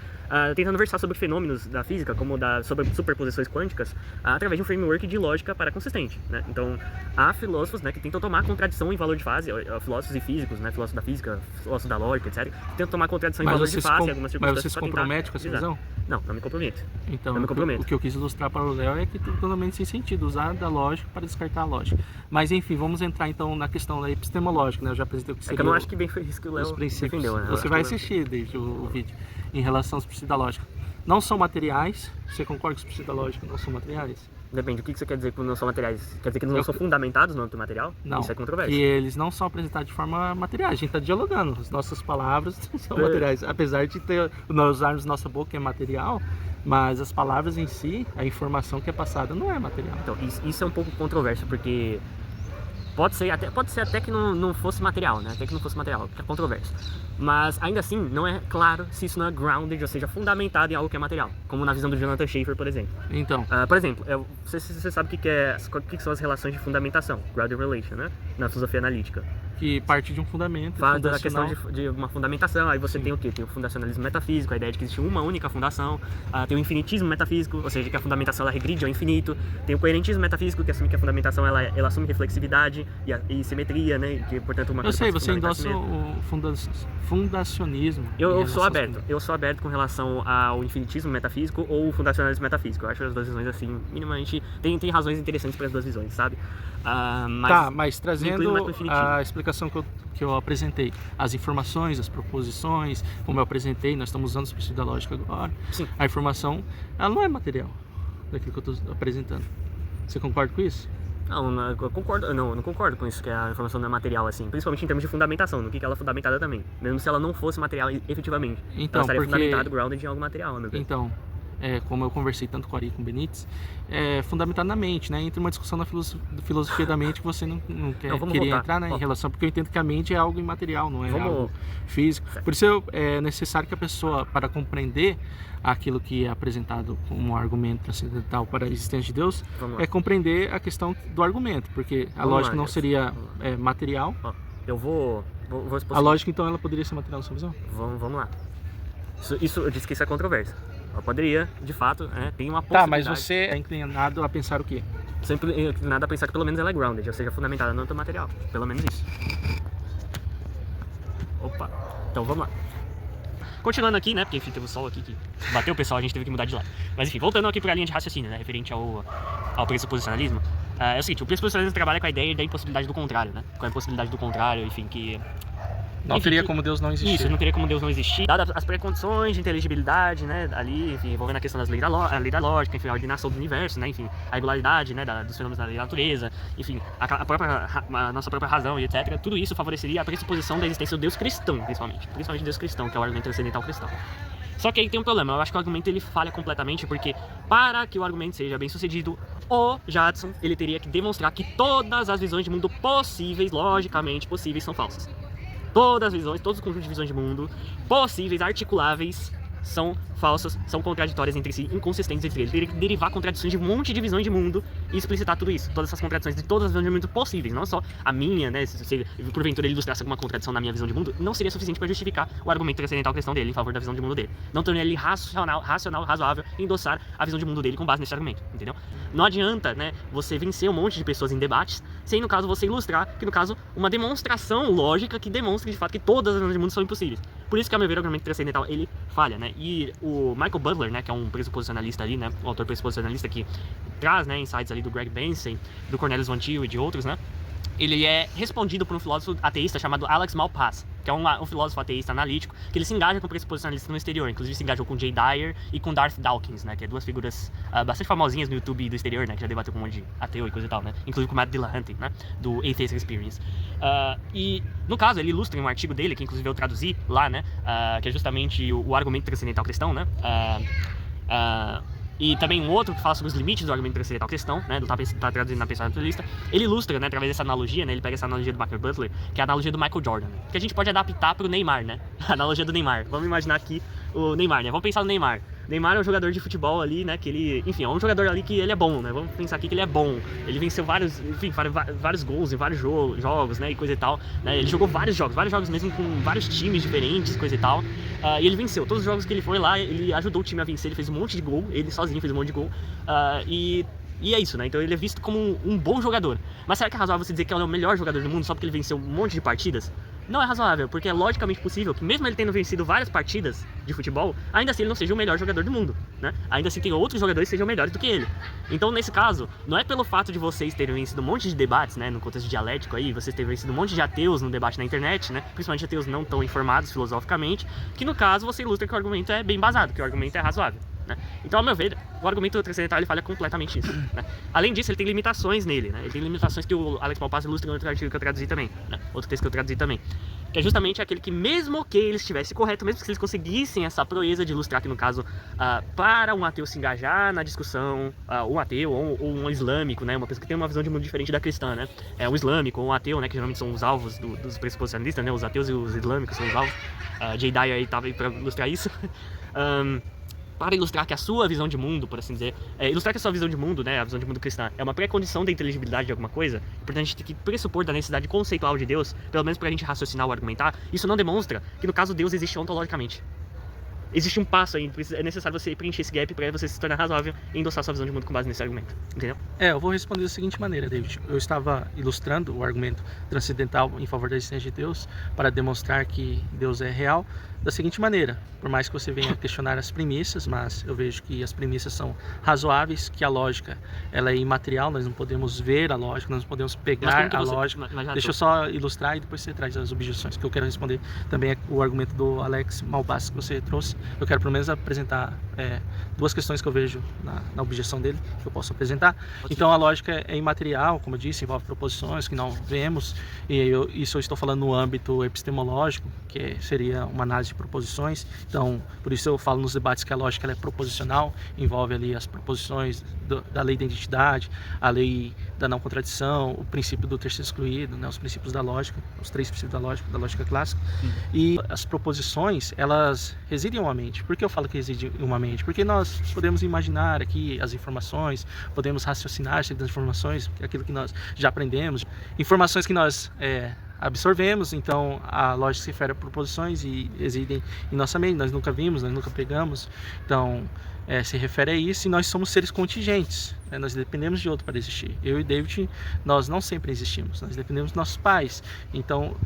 tentando versar sobre fenômenos da física, como sobre superposições quânticas, através de um framework de lógica paraconsistente. Né? Então, há filósofos, né, que tentam tomar contradição em valor de fase, filósofos e físicos, né, filósofos da física, filósofos da lógica, etc., que tentam tomar contradição em valor de fase em algumas circunstâncias. Se compromete com essa visão? Não me comprometo. Então, não me comprometo. O que eu quis ilustrar para o Léo é que totalmente sem sentido, usar da lógica para descartar a lógica. Mas enfim, vamos entrar então na questão da epistemológica, né? Eu já apresentei o que seria. Eu não acho que bem foi isso que o Léo defendeu, né? Você vai assistir, David, o vídeo em relação aos princípios da lógica. Não são materiais, você concorda que os princípios da lógica não são materiais? Depende, o que você quer dizer com não são materiais? Quer dizer que eles não são fundamentados no âmbito material? Não, isso é controverso. que eles não são apresentados de forma material. A gente está dialogando, as nossas palavras não são materiais. Apesar de nós usarmos nossa boca é material, mas as palavras em si, a informação que é passada não é material. Então, isso é um pouco controverso, porque pode ser até que não fosse material, né? Até que não fosse material, que é controverso. Mas ainda assim, não é claro se isso não é grounded, ou seja, fundamentado em algo que é material. Como na visão do Jonathan Schaeffer, por exemplo. Então. Por exemplo, você sabe o que são as relações de fundamentação, grounded relation, né? Na filosofia analítica. Que parte de um fundamento. Fala da questão de uma fundamentação, aí você tem o quê? Tem o fundacionalismo metafísico, a ideia de que existe uma única fundação. Tem o infinitismo metafísico, ou seja, que a fundamentação ela regride ao infinito. Tem o coerentismo metafísico, que assume que a fundamentação ela assume reflexividade e simetria, né? E que, portanto, uma Eu sei, você endossa o fundacionismo. Eu sou aberto com relação ao infinitismo metafísico ou o fundacionalismo metafísico. Eu acho as duas visões assim, minimamente. Tem razões interessantes para as duas visões, sabe? Mas trazendo a explicação que eu apresentei, as informações, as proposições, como eu apresentei, nós estamos usando os princípios da lógica agora. Sim. A informação, ela não é material daquilo que eu estou apresentando. Você concorda com isso? Eu concordo, não concordo com isso, que a informação não é material, assim, principalmente em termos de fundamentação, no que ela é fundamentada também, mesmo se ela não fosse material efetivamente. Então, ela estaria fundamentada, grounded em algo material, meu Deus. Então, como eu conversei tanto com o Ari e com o Benítez, fundamentado na mente, né? Entra uma discussão na filosofia da mente que você não queria entrar, né, em relação, porque eu entendo que a mente é algo imaterial, não é algo físico. Certo. Por isso é necessário que a pessoa, para compreender aquilo que é apresentado como argumento transcendental para a existência de Deus, compreender a questão do argumento, porque a lógica não seria material. Eu vou a lógica, então, ela poderia ser material na sua visão? Vamos lá. Isso, eu disse que isso é controverso. Ela poderia, de fato, tem uma possibilidade. Tá, mas você é inclinado a pensar o quê? Sempre inclinado a pensar que pelo menos ela é grounded, ou seja, fundamentada no âmbito material. Pelo menos isso. Opa, então vamos lá. Continuando aqui, né, porque enfim, teve o sol aqui que bateu o pessoal, a gente teve que mudar de lado. Mas enfim, voltando aqui para a linha de raciocínio, né, referente ao pressuposicionalismo. É o seguinte, o pressuposicionalismo trabalha com a ideia da impossibilidade do contrário, né? Com a impossibilidade do contrário, enfim, que... Não teria como Deus não existir. Isso, não teria como Deus não existir. Dadas as pré-condições de inteligibilidade, né, ali, enfim, envolvendo a questão das leis da lei da lógica, enfim, a ordenação do universo, né, enfim, a regularidade, né, dos fenômenos da lei da natureza, enfim, a nossa própria razão e etc. Tudo isso favoreceria a pressuposição da existência do Deus cristão, principalmente Deus cristão, que é o argumento transcendental cristão. Só que aí tem um problema, eu acho que o argumento ele falha completamente, porque para que o argumento seja bem sucedido, o Jadson, ele teria que demonstrar que todas as visões de mundo possíveis, logicamente possíveis, são falsas. Todas as visões, todos os conjuntos de visões de mundo possíveis, articuláveis, são falsas, são contraditórias entre si, inconsistentes entre eles. Teria que derivar contradições de um monte de visões de mundo e explicitar tudo isso, todas essas contradições de todas as visões de mundo possíveis, não só a minha, né? Se porventura ele ilustrasse alguma contradição na minha visão de mundo, não seria suficiente para justificar o argumento transcendental cristão dele em favor da visão de mundo dele. Não tornaria ele racional, razoável endossar a visão de mundo dele com base nesse argumento, entendeu? Não adianta, né, você vencer um monte de pessoas em debates sem, no caso, você ilustrar que, no caso, uma demonstração lógica que demonstre de fato que todas as visões de mundo são impossíveis. Por isso que, a meu ver, o argumento transcendental ele falha, né? E o Michael Butler, né, que é um pressuposicionalista ali, né, um autor pressuposicionalista que traz, né, insights ali do Greg Benson, do Cornelius Van Til e de outros, né, ele é respondido por um filósofo ateísta chamado Alex Malpass, que é um filósofo ateísta analítico, que ele se engaja com pressuposicionalistas no exterior, inclusive se engajou com Jay Dyer e com Darth Dawkins, né, que é duas figuras bastante famosinhas no YouTube do exterior, né, que já debateu com um monte de ateu e coisa e tal, né, inclusive com o Matt Dillahunty, né, do Atheist Experience. E, no caso, ele ilustra em um artigo dele, que inclusive eu traduzi lá, né, que é justamente o argumento transcendental cristão, né, e também um outro que fala sobre os limites do argumento transcendental cristão, né, do tá traduzindo na pessoa naturalista. Ele ilustra, né, através dessa analogia, né, ele pega essa analogia do Michael Butler, que é a analogia do Michael Jordan, que a gente pode adaptar pro Neymar, né, a analogia do Neymar. Vamos imaginar aqui o Neymar, né, vamos pensar no Neymar. Neymar é um jogador de futebol ali, né, que ele, enfim, é um jogador ali que ele é bom, né, vamos pensar aqui que ele é bom. Ele venceu vários gols em vários jogos, né, e coisa e tal, né, ele jogou vários jogos mesmo com vários times diferentes, coisa e tal, e ele venceu. Todos os jogos que ele foi lá, ele ajudou o time a vencer, ele fez um monte de gol, ele sozinho fez um monte de gol, e é isso, né, então ele é visto como um bom jogador. Mas será que é razoável você dizer que ele é o melhor jogador do mundo só porque ele venceu um monte de partidas? Não é razoável, porque é logicamente possível que mesmo ele tendo vencido várias partidas de futebol, ainda assim ele não seja o melhor jogador do mundo, né? Ainda assim tem outros jogadores que sejam melhores do que ele. Então, nesse caso, não é pelo fato de vocês terem vencido um monte de debates, né, no contexto dialético aí, vocês terem vencido um monte de ateus no debate na internet, né, principalmente ateus não tão informados filosoficamente, que no caso você ilustra que o argumento é bem embasado, que o argumento é razoável, né? Então, ao meu ver, o argumento transcendental ele falha completamente nisso, né? Além disso, ele tem limitações nele, né? Ele tem limitações que o Alex Malpass ilustra no outro artigo que eu traduzi também, né? Outro texto que eu traduzi também, que é justamente aquele que, mesmo que ele estivesse correto, mesmo que eles conseguissem essa proeza de ilustrar que, no caso, para um ateu se engajar na discussão, um ateu ou um islâmico, né, uma pessoa que tem uma visão de mundo diferente da cristã, né, um islâmico ou um ateu, né, que geralmente são os alvos dos pressuposicionalistas, né, os ateus e os islâmicos são os alvos. Jay Dyer aí estava aí para ilustrar isso. Para ilustrar que a sua visão de mundo, por assim dizer, ilustrar que a sua visão de mundo, né, a visão de mundo cristã, é uma pré-condição da inteligibilidade de alguma coisa, portanto a gente tem que pressupor da necessidade conceitual de Deus, pelo menos pra gente raciocinar ou argumentar, isso não demonstra que no caso Deus existe ontologicamente. Existe um passo aí, é necessário você preencher esse gap para você se tornar razoável e endossar sua visão de mundo com base nesse argumento, entendeu? Eu vou responder da seguinte maneira, David. Eu estava ilustrando o argumento transcendental em favor da existência de Deus para demonstrar que Deus é real da seguinte maneira. Por mais que você venha questionar as premissas, mas eu vejo que as premissas são razoáveis, que a lógica ela é imaterial, nós não podemos ver a lógica, nós não podemos pegar a lógica. Deixa eu só ilustrar e depois você traz as objeções, que eu quero responder também o argumento do Alex Malpass que você trouxe. Eu quero pelo menos apresentar duas questões que eu vejo na objeção dele, que eu posso apresentar. Então a lógica é imaterial, como eu disse, envolve proposições que não vemos, e isso eu estou falando no âmbito epistemológico, que seria uma análise de proposições. Então, por isso eu falo nos debates que a lógica ela é proposicional, envolve ali as proposições da lei da identidade, a lei da não contradição, o princípio do terceiro excluído, né, os princípios da lógica, os três princípios da lógica clássica. E as proposições, elas residem em uma mente. Por que eu falo que reside em uma mente? Porque nós podemos imaginar aqui as informações, podemos raciocinar acerca das informações, aquilo que nós já aprendemos, informações que nós absorvemos. Então a lógica se refere a proposições e residem em nossa mente, nós nunca vimos, nós nunca pegamos, então se refere a isso, e nós somos seres contingentes, né? Nós dependemos de outro para existir. Eu e David, nós não sempre existimos, nós dependemos dos nossos pais. Então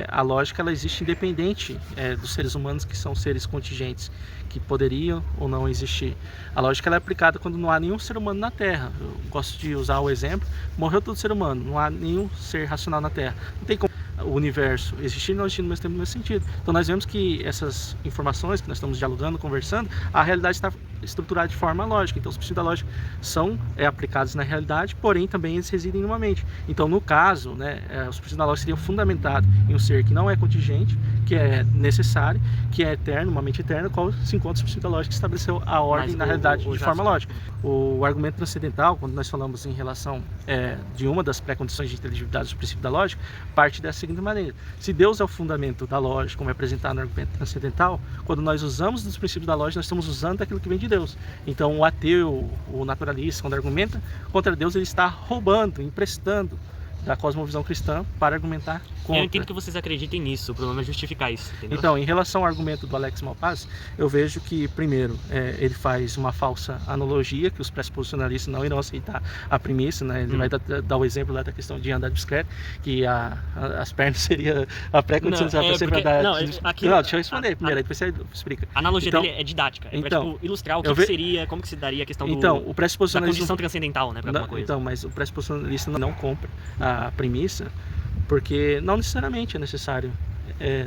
a lógica ela existe independente dos seres humanos, que são seres contingentes, que poderiam ou não existir. A lógica ela é aplicada quando não há nenhum ser humano na Terra. Eu gosto de usar o exemplo: morreu todo ser humano, não há nenhum ser racional na Terra, não tem como o universo existir e não existir no mesmo tempo, no mesmo sentido. Então nós vemos que essas informações que nós estamos dialogando, conversando, a realidade está estruturada de forma lógica. Então os princípios da lógica são aplicados na realidade, porém também eles residem numa mente. Então no caso, né, os princípios da lógica seriam fundamentados em um ser que não é contingente, que é necessário, que é eterno, uma mente eterna, qual se encontra os princípios da lógica que estabeleceu a ordem na realidade de forma lógica. O argumento transcendental, quando nós falamos em relação de uma das pré-condições de inteligibilidade do princípio da lógica, parte dessa seguinte maneira: se Deus é o fundamento da lógica, como é apresentado no argumento transcendental, quando nós usamos dos princípios da lógica, nós estamos usando aquilo que vem de Deus. Então o ateu, o naturalista, quando argumenta contra Deus, ele está roubando, emprestando da cosmovisão cristã para argumentar contra. Eu entendo que vocês acreditem nisso, o problema é justificar isso, entendeu? Então, em relação ao argumento do Alex Malpass, eu vejo que, primeiro, ele faz uma falsa analogia, que os pressuposicionalistas não irão aceitar a premissa, né? Ele vai dar o exemplo lá da questão de andar de bicicleta, que as pernas seria a pré-condição para você andar. Não, deixa eu responder primeiro, aí depois você explica. A analogia dele é didática, é para ilustrar o que seria, como que se daria a questão da condição transcendental, né, para alguma coisa. Então, mas o pressuposicionalista não compra a a premissa, porque não necessariamente é necessário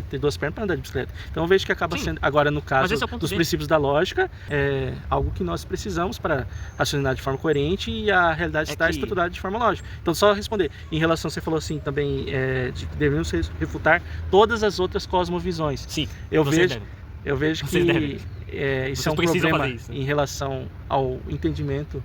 ter duas pernas para andar de bicicleta. Então eu vejo que acaba sendo, agora no caso dos princípios da lógica, é algo que nós precisamos para raciocinar de forma coerente e a realidade está estruturada de forma lógica. Então só responder, em relação, você falou assim também, de que devemos refutar todas as outras cosmovisões. Sim, eu vejo que isso é um problema em relação ao entendimento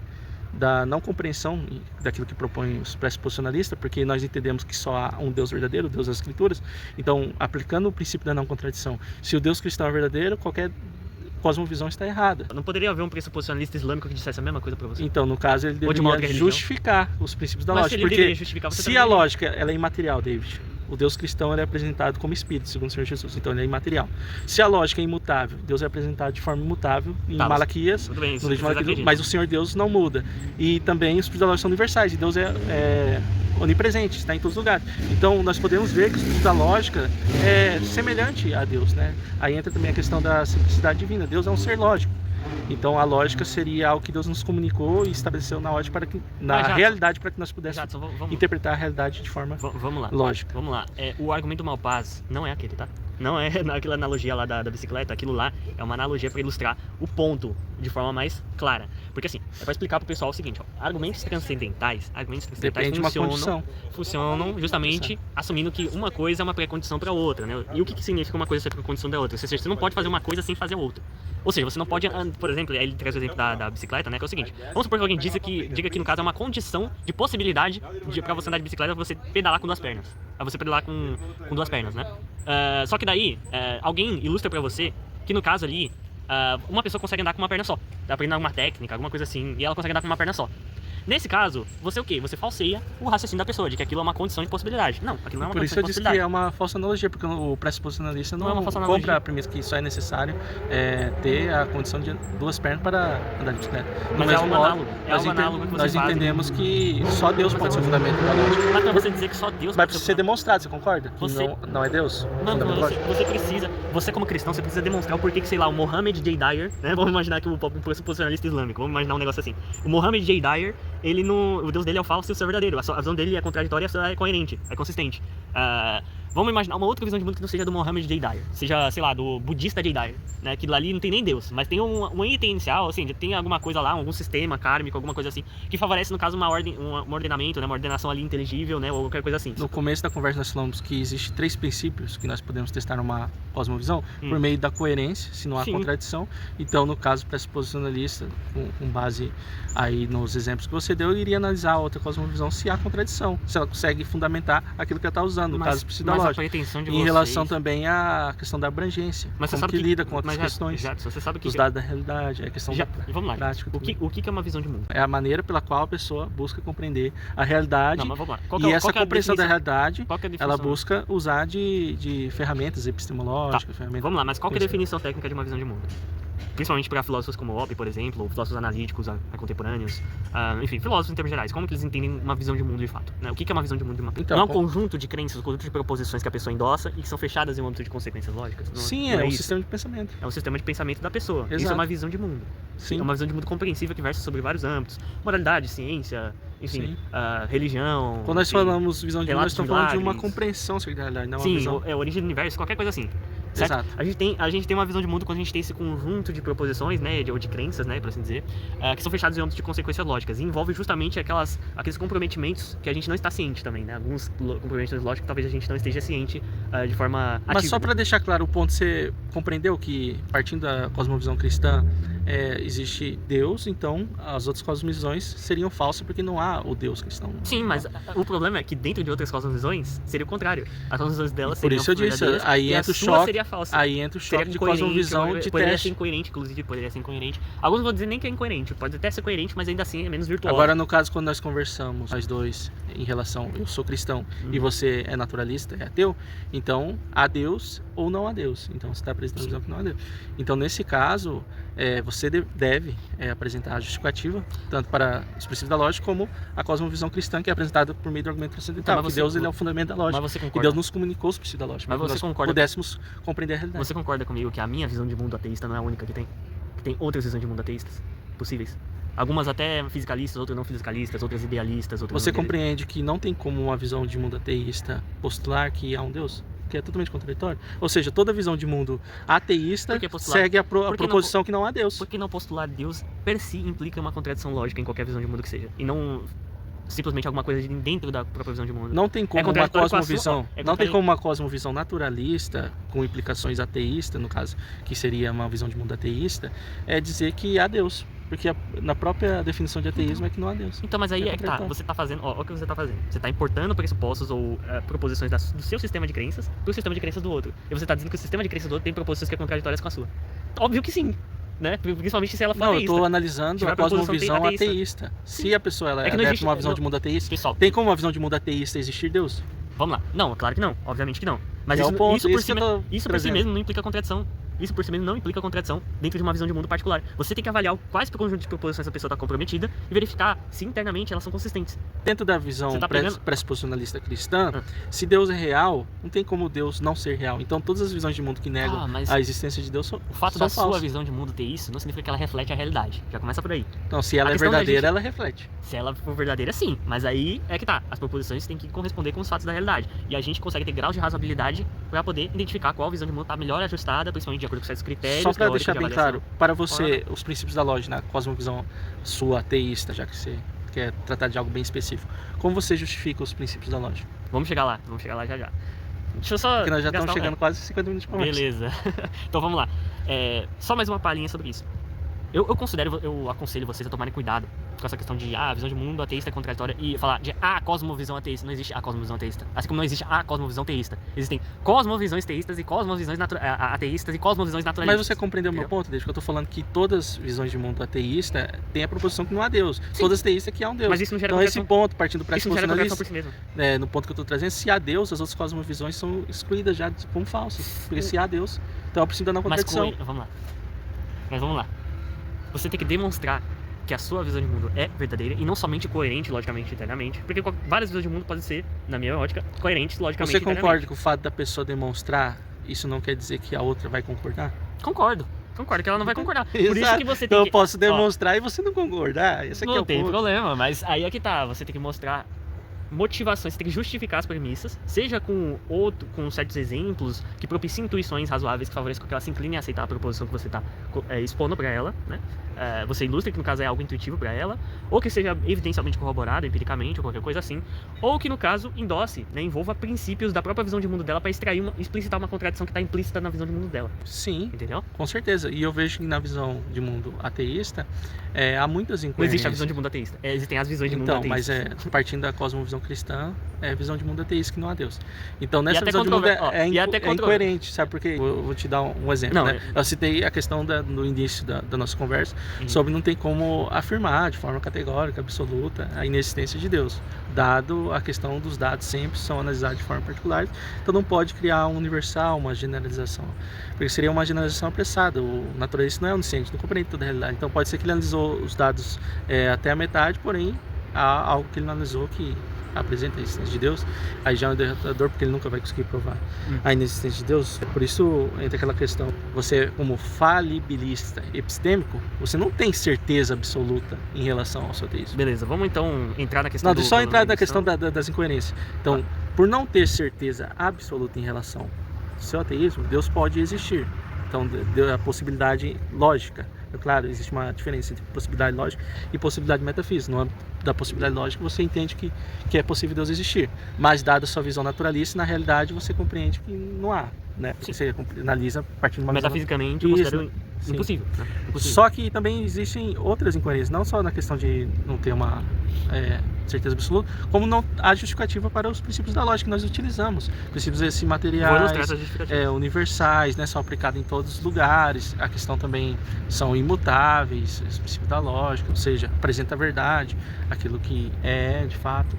da não compreensão daquilo que propõem os pressuposicionalistas, porque nós entendemos que só há um Deus verdadeiro, o Deus das Escrituras. Então, aplicando o princípio da não contradição, se o Deus cristão é verdadeiro, qualquer cosmovisão está errada. Não poderia haver um pressuposicionalista islâmico que dissesse a mesma coisa para você? Então, no caso, ele deveria justificar os princípios da lógica, porque se a lógica ela é imaterial, David, o Deus cristão ele é apresentado como espírito, segundo o Senhor Jesus, então ele é imaterial. Se a lógica é imutável, Deus é apresentado de forma imutável em Malaquias, no livro de Malaquias, mas o Senhor Deus não muda. E também os princípios da lógica são universais, e Deus é onipresente, está em todos os lugares. Então nós podemos ver que os princípios da lógica é semelhante a Deus, né? Aí entra também a questão da simplicidade divina. Deus é um ser lógico. Então a lógica seria algo que Deus nos comunicou e estabeleceu na lógica realidade para que nós pudéssemos interpretar a realidade de forma lógica. Vamos lá. O argumento Malpaz não é aquele, tá? Não é aquela analogia lá da bicicleta. Aquilo lá é uma analogia para ilustrar o ponto de forma mais clara. Porque assim, é para explicar pro pessoal o seguinte, ó, argumentos transcendentais funcionam justamente assumindo que uma coisa é uma pré-condição para outra, né? E o que significa uma coisa ser pré-condição da outra? Ou seja, você não pode fazer uma coisa sem fazer a outra. Ou seja, você não pode, por exemplo, ele traz o exemplo da bicicleta, né? Que é o seguinte, vamos supor que alguém diga que no caso é uma condição de possibilidade para você andar de bicicleta, você pedalar com duas pernas. Você pedalar com duas pernas, né? Só que daí, alguém ilustra para você que no caso ali, uma pessoa consegue andar com uma perna só. Dá pra ir alguma técnica, alguma coisa assim, e ela consegue andar com uma perna só. Nesse caso, você o quê? Você falseia o raciocínio da pessoa, de que aquilo é uma condição de possibilidade. Não, aquilo não é uma condição de possibilidade. Por isso eu disse que é uma falsa analogia, porque o pressuposicionalista não compra a premissa que só é necessário ter a condição de duas pernas para andar de bicicleta. Mas é algo análogo. Nós entendemos que só Deus pode ser o fundamento da lógica. Mas pra você dizer que só Deus vai ser demonstrado, você concorda? Que não é Deus? Você precisa, você como cristão, você precisa demonstrar o porquê que, sei lá, o Mohammed J. Dyer, né? Vamos imaginar que o pressuposicionalista islâmico, vamos imaginar um negócio assim. O Mohammed J. Dyer, o Deus dele é o falso e o seu verdadeiro. A visão dele é contraditória e é coerente, é consistente. Vamos imaginar uma outra visão de mundo que não seja do Mohammed J. Dyer, seja, sei lá, do budista J. Dyer, né? Que ali não tem nem Deus, mas tem um item inicial, assim, tem alguma coisa lá, algum sistema kármico, alguma coisa assim, que favorece, no caso, um ordenamento, né? Uma ordenação ali inteligível, né? Ou qualquer coisa assim. No começo da conversa nós falamos que existem 3 princípios que nós podemos testar numa cosmovisão, por meio da coerência, se não há contradição. Então, no caso pressuposicionalista, com base aí nos exemplos que você deu, eu iria analisar a outra cosmovisão se há contradição, se ela consegue fundamentar aquilo que ela está usando, no caso princípio da lógica. Em relação também à questão da abrangência, como que lida com outras questões, você sabe que os dados da realidade, a questão da prática. O que é uma visão de mundo? É a maneira pela qual a pessoa busca compreender a realidade, e essa compreensão da realidade, ela busca usar de ferramentas epistemológicas. Vamos lá, mas qual que é a definição técnica de uma visão de mundo? Principalmente para filósofos como Hoppe, por exemplo, ou filósofos analíticos contemporâneos, enfim, filósofos em termos gerais, como que eles entendem uma visão de mundo de fato, né? O que é uma visão de mundo de uma... Então, não é um conjunto de crenças, um conjunto de proposições que a pessoa endossa e que são fechadas em um âmbito de consequências lógicas? É um sistema de pensamento. É um sistema de pensamento da pessoa. Exato. Isso é uma visão de mundo. Sim. É uma visão de mundo compreensiva que versa sobre vários âmbitos. Moralidade, ciência, enfim, religião... Quando nós falamos visão de mundo, nós estamos falando de uma compreensão sobre a realidade, não uma visão. Sim, origem do universo, qualquer coisa assim. Certo? Exato. A gente tem uma visão de mundo quando a gente tem esse conjunto de proposições, né, ou de crenças, né, por assim dizer, que são fechados em âmbito de consequências lógicas e envolve justamente aqueles comprometimentos que a gente não está ciente também, né, alguns comprometimentos lógicos que talvez a gente não esteja ciente de forma ativa. Mas só para deixar claro o ponto, você compreendeu que, partindo da cosmovisão cristã, existe Deus, então as outras cosmovisões seriam falsas porque não há o Deus cristão. Sim, mas o problema é que dentro de outras cosmovisões seria o contrário. As cosmovisões delas seriam verdadeiras. Por isso eu disse, aí entra o choque. Falsa. Aí entra o choque de cosmovisão de poderia teste. ser incoerente, inclusive, poderia ser incoerente. Alguns vão dizer nem que é incoerente, pode até ser coerente, mas ainda assim é menos virtuoso. Agora, no caso, quando nós conversamos, nós dois, em relação, eu sou cristão e você é naturalista, é ateu, então há Deus ou não há Deus. Então você está apresentando visão que não há Deus. Então, nesse caso, você deve apresentar a justificativa, tanto para os princípios da lógica, como a cosmovisão cristã, que é apresentada por meio do argumento transcendental. Então, Deus ele é o fundamento da lógica. Mas você concorda? E Deus nos comunicou os princípios da lógica. Mas você concorda? Pudéssemos compreender a realidade. Você concorda comigo que a minha visão de mundo ateísta não é a única que tem? Que tem outras visões de mundo ateístas possíveis? Algumas até fisicalistas, outras não fisicalistas, outras idealistas, outras Você não idealistas. compreende que não tem como uma visão de mundo ateísta postular que há um Deus? Que é totalmente contraditório. Ou seja, toda visão de mundo ateísta Por que postular? segue a Por que não proposição que não há Deus. Porque não postular Deus per si implica uma contradição lógica em qualquer visão de mundo que seja. E não simplesmente alguma coisa dentro da própria visão de mundo. Não tem como uma contraditório com a cosmovisão, sua- não tem como uma cosmovisão naturalista, com implicações ateístas, no caso, que seria uma visão de mundo ateísta, é dizer que há Deus. Porque na própria definição de ateísmo é que não há Deus. Então, mas aí é que tá, contraditório. você tá fazendo, ó, o que você tá fazendo. Você tá importando pressupostos ou proposições do seu sistema de crenças pro sistema de crenças do outro. E você tá dizendo que o sistema de crenças do outro tem proposições que são contraditórias com a sua. Óbvio que sim, né? Principalmente se ela for Não, eu ateísta. estou analisando Tiver a proposição cosmovisão ateísta. ateísta. Se a pessoa ela É que não adepta existe- uma visão não- de mundo ateísta, Pessoal, tem como uma visão de mundo ateísta existir Deus? vamos lá. Não, claro que não. Obviamente que não. Mas É o ponto, isso por isso si que eu tô isso por si trazendo. mesmo não implica contradição. Isso por si mesmo não implica contradição dentro de uma visão de mundo particular. Você tem que avaliar quais conjunto de proposições a pessoa está comprometida e verificar se internamente elas são consistentes. Dentro da visão Você tá pegando- pressuposicionalista cristã, se Deus é real, não tem como Deus não ser real. Então todas as visões de mundo que negam mas a existência de Deus são, o fato são da sua falsas. visão de mundo ter isso não significa que ela reflete a realidade. Já começa por aí. Então se ela A é questão da verdadeira, gente- ela reflete. Se ela for verdadeira, sim. Mas aí é que tá. As proposições têm que corresponder com os fatos da realidade. E a gente consegue ter graus de razoabilidade para poder identificar qual visão de mundo está melhor ajustada, principalmente de acordo com certos critérios. Só para teóricos deixar de bem avaliação. claro, para você, os princípios da lógica, na cosmovisão sua ateísta, já que você quer tratar de algo bem específico, como você justifica os princípios da lógica? Vamos chegar lá já já. Deixa eu só. Porque nós já gastar estamos chegando quase 50 minutos de conversa. Beleza. Então vamos lá. Só mais uma palhinha sobre isso. Eu aconselho vocês a tomarem cuidado com essa questão de a visão de mundo ateísta é contraditória e falar de a cosmovisão ateísta. Não existe a cosmovisão ateísta. Assim como não existe a cosmovisão teísta. Existem cosmovisões teístas e cosmovisões ateístas e cosmovisões naturalistas. Mas você compreendeu o meu ponto, desde que eu tô falando que todas as visões de mundo ateísta têm a proposição que não há Deus. Sim. Todas teístas que há um Deus. Mas isso não gera Então esse contradição. ponto, partindo para Isso não gera contradição pressuposicionalista, por si mesmo. no ponto que eu tô trazendo, se há Deus, as outras cosmovisões são excluídas já como falsas. Porque se há Deus, então eu preciso dar uma Mas contradição. vamos lá. Você tem que demonstrar que a sua visão de mundo é verdadeira e não somente coerente, logicamente, internamente. Porque várias visões de mundo podem ser, na minha ótica, coerentes, logicamente, Você internamente. concorda que o fato da pessoa demonstrar, isso não quer dizer que a outra vai concordar? Concordo que ela não vai concordar. Por isso Exato. que você Então tem eu que... posso demonstrar e você não concordar. Esse aqui é Não o tem ponto. problema, mas aí é que tá. Você tem que mostrar motivações, você tem que justificar as premissas, seja com certos exemplos que propiciem intuições razoáveis que favoreçam que ela se incline a aceitar a proposição que você está expondo para ela, né? Você ilustra que no caso é algo intuitivo para ela, ou que seja evidencialmente corroborado empiricamente ou qualquer coisa assim, ou que no caso endosse, né, envolva princípios da própria visão de mundo dela para explicitar uma contradição que está implícita na visão de mundo dela, Sim, entendeu? com certeza. E eu vejo que na visão de mundo ateísta, há muitas Não incoerências. existe a visão de mundo ateísta, existem as visões de mundo Então, ateísta. mas partindo da cosmovisão cristã, é a visão de mundo ateísta que não há Deus. Então, nessa até visão de mundo e até incoerente, sabe por quê? Vou te dar um exemplo, Não, né? Eu citei a questão no início da nossa conversa, sobre não tem como afirmar de forma categórica, absoluta, a inexistência de Deus, dado a questão dos dados sempre são analisados de forma particular, então não pode criar um universal, uma generalização, porque seria uma generalização apressada. O naturalista não é onisciente, não compreende toda a realidade, então pode ser que ele analisou os dados até a metade, porém há algo que ele não analisou que apresenta a existência de Deus, aí já é um derrotador, porque ele nunca vai conseguir provar a inexistência de Deus. Por isso entra aquela questão, você como falibilista epistêmico, você não tem certeza absoluta em relação ao seu teísmo. Beleza, vamos então entrar na questão Não, deixa eu só entrar na questão das incoerências. Então, por não ter certeza absoluta em relação ao seu ateísmo, Deus pode existir. Então, deu a possibilidade lógica. É claro, existe uma diferença entre possibilidade lógica e possibilidade metafísica. No âmbito da possibilidade lógica, você entende que é possível Deus existir. Mas, dada a sua visão naturalista, na realidade você compreende que não há. Né? Porque você analisa a partir de uma visão... Metafisicamente, eu considero impossível. Né? Impossível. Só que também existem outras incoerências, não só na questão de não ter uma certeza absoluta, como não há justificativa para os princípios da lógica que nós utilizamos. Princípios Vou materiais, ilustrar essa justificativa. universais, né, são aplicados em todos os lugares. A questão também são imutáveis, os princípios da lógica, ou seja, apresenta a verdade, aquilo que é de fato.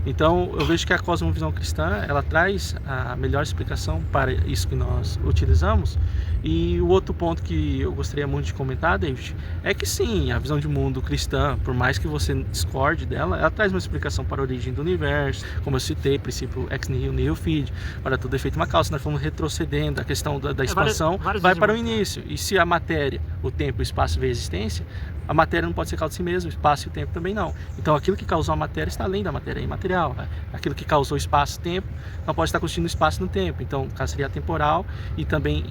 Então eu vejo que a cosmovisão cristã, ela traz a melhor explicação para isso que nós utilizamos. E o outro ponto que eu gostaria muito de comentar, David, é que sim, a visão de mundo cristã, por mais que você discorde dela, ela traz uma explicação para a origem do universo, como eu citei, princípio ex nihilo nihil fide, para todo efeito uma causa. Nós fomos retrocedendo, a questão da expansão várias vai vezes para o muito. início. E se a matéria, o tempo, o espaço vê a existência, A matéria não pode ser causa de si mesma, o espaço e o tempo também não. Então aquilo que causou a matéria está além da matéria, é imaterial. Aquilo que causou espaço e tempo não pode estar constituindo espaço no tempo. Então, no caso, seria atemporal e também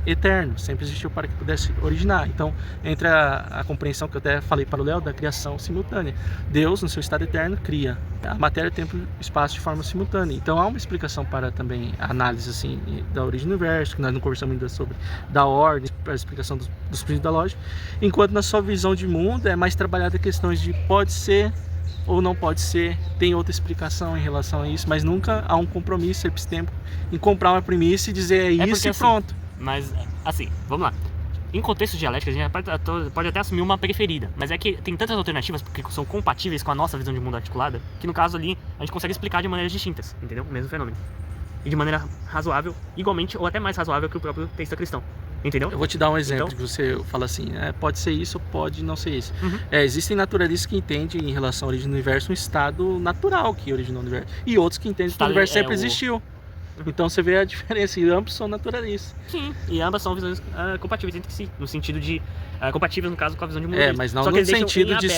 eterno. Sempre existiu para que pudesse originar. Então, entra a compreensão que eu até falei para o Léo, da criação simultânea. Deus, no seu estado eterno, cria a matéria, tempo e espaço de forma simultânea. Então, há uma explicação para também a análise assim, da origem do universo, que nós não conversamos ainda sobre da ordem, a explicação dos princípios da lógica, enquanto na sua visão de mundo é mais trabalhada questões de pode ser ou não pode ser, tem outra explicação em relação a isso, mas nunca há um compromisso epistêmico em comprar uma premissa e dizer isso e pronto. Mas, assim, vamos lá. Em contextos dialéticos, a gente pode até assumir uma preferida, mas é que tem tantas alternativas porque são compatíveis com a nossa visão de mundo articulada, que no caso ali a gente consegue explicar de maneiras distintas, entendeu? O mesmo fenômeno. E de maneira razoável, igualmente ou até mais razoável que o próprio texto cristão. Entendeu? Eu vou te dar um exemplo, então, que você fala assim, pode ser isso, pode não ser isso. Existem naturalistas que entendem em relação à origem do universo um estado natural que originou o universo. E outros que entendem que o universo sempre existiu. Então você vê a diferença, e ambos são naturalistas. Sim, e ambas são visões compatíveis entre si, no sentido de compatíveis no caso com a visão de mundo. Mas não no sentido de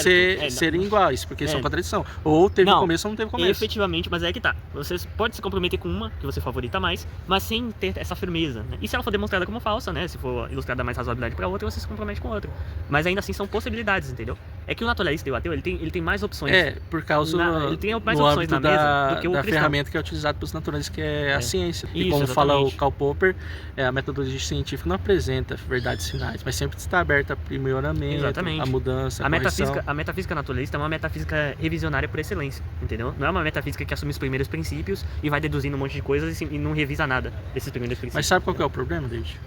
serem iguais, porque são contradição. Ou teve começo ou não teve começo. Efetivamente, mas é que tá. Você pode se comprometer com uma que você favorita mais, mas sem ter essa firmeza, né? E se ela for demonstrada como falsa, né? Se for ilustrada mais razoabilidade para outra, você se compromete com outra. Mas ainda assim são possibilidades, entendeu? É que o naturalista e o ateu, ele tem mais opções. Por causa ele tem mais opções na mesa do que o da cristão. Ferramenta que é utilizada pelos naturalistas, que é a ciência. E como exatamente. fala o Karl Popper, a metodologia científica não apresenta verdades finais, mas sempre está aberta a aprimoramento, a mudança, a correção. A metafísica naturalista é uma metafísica revisionária por excelência, entendeu? Não é uma metafísica que assume os primeiros princípios e vai deduzindo um monte de coisas e não revisa nada desses primeiros princípios. Mas sabe qual que é o problema, David?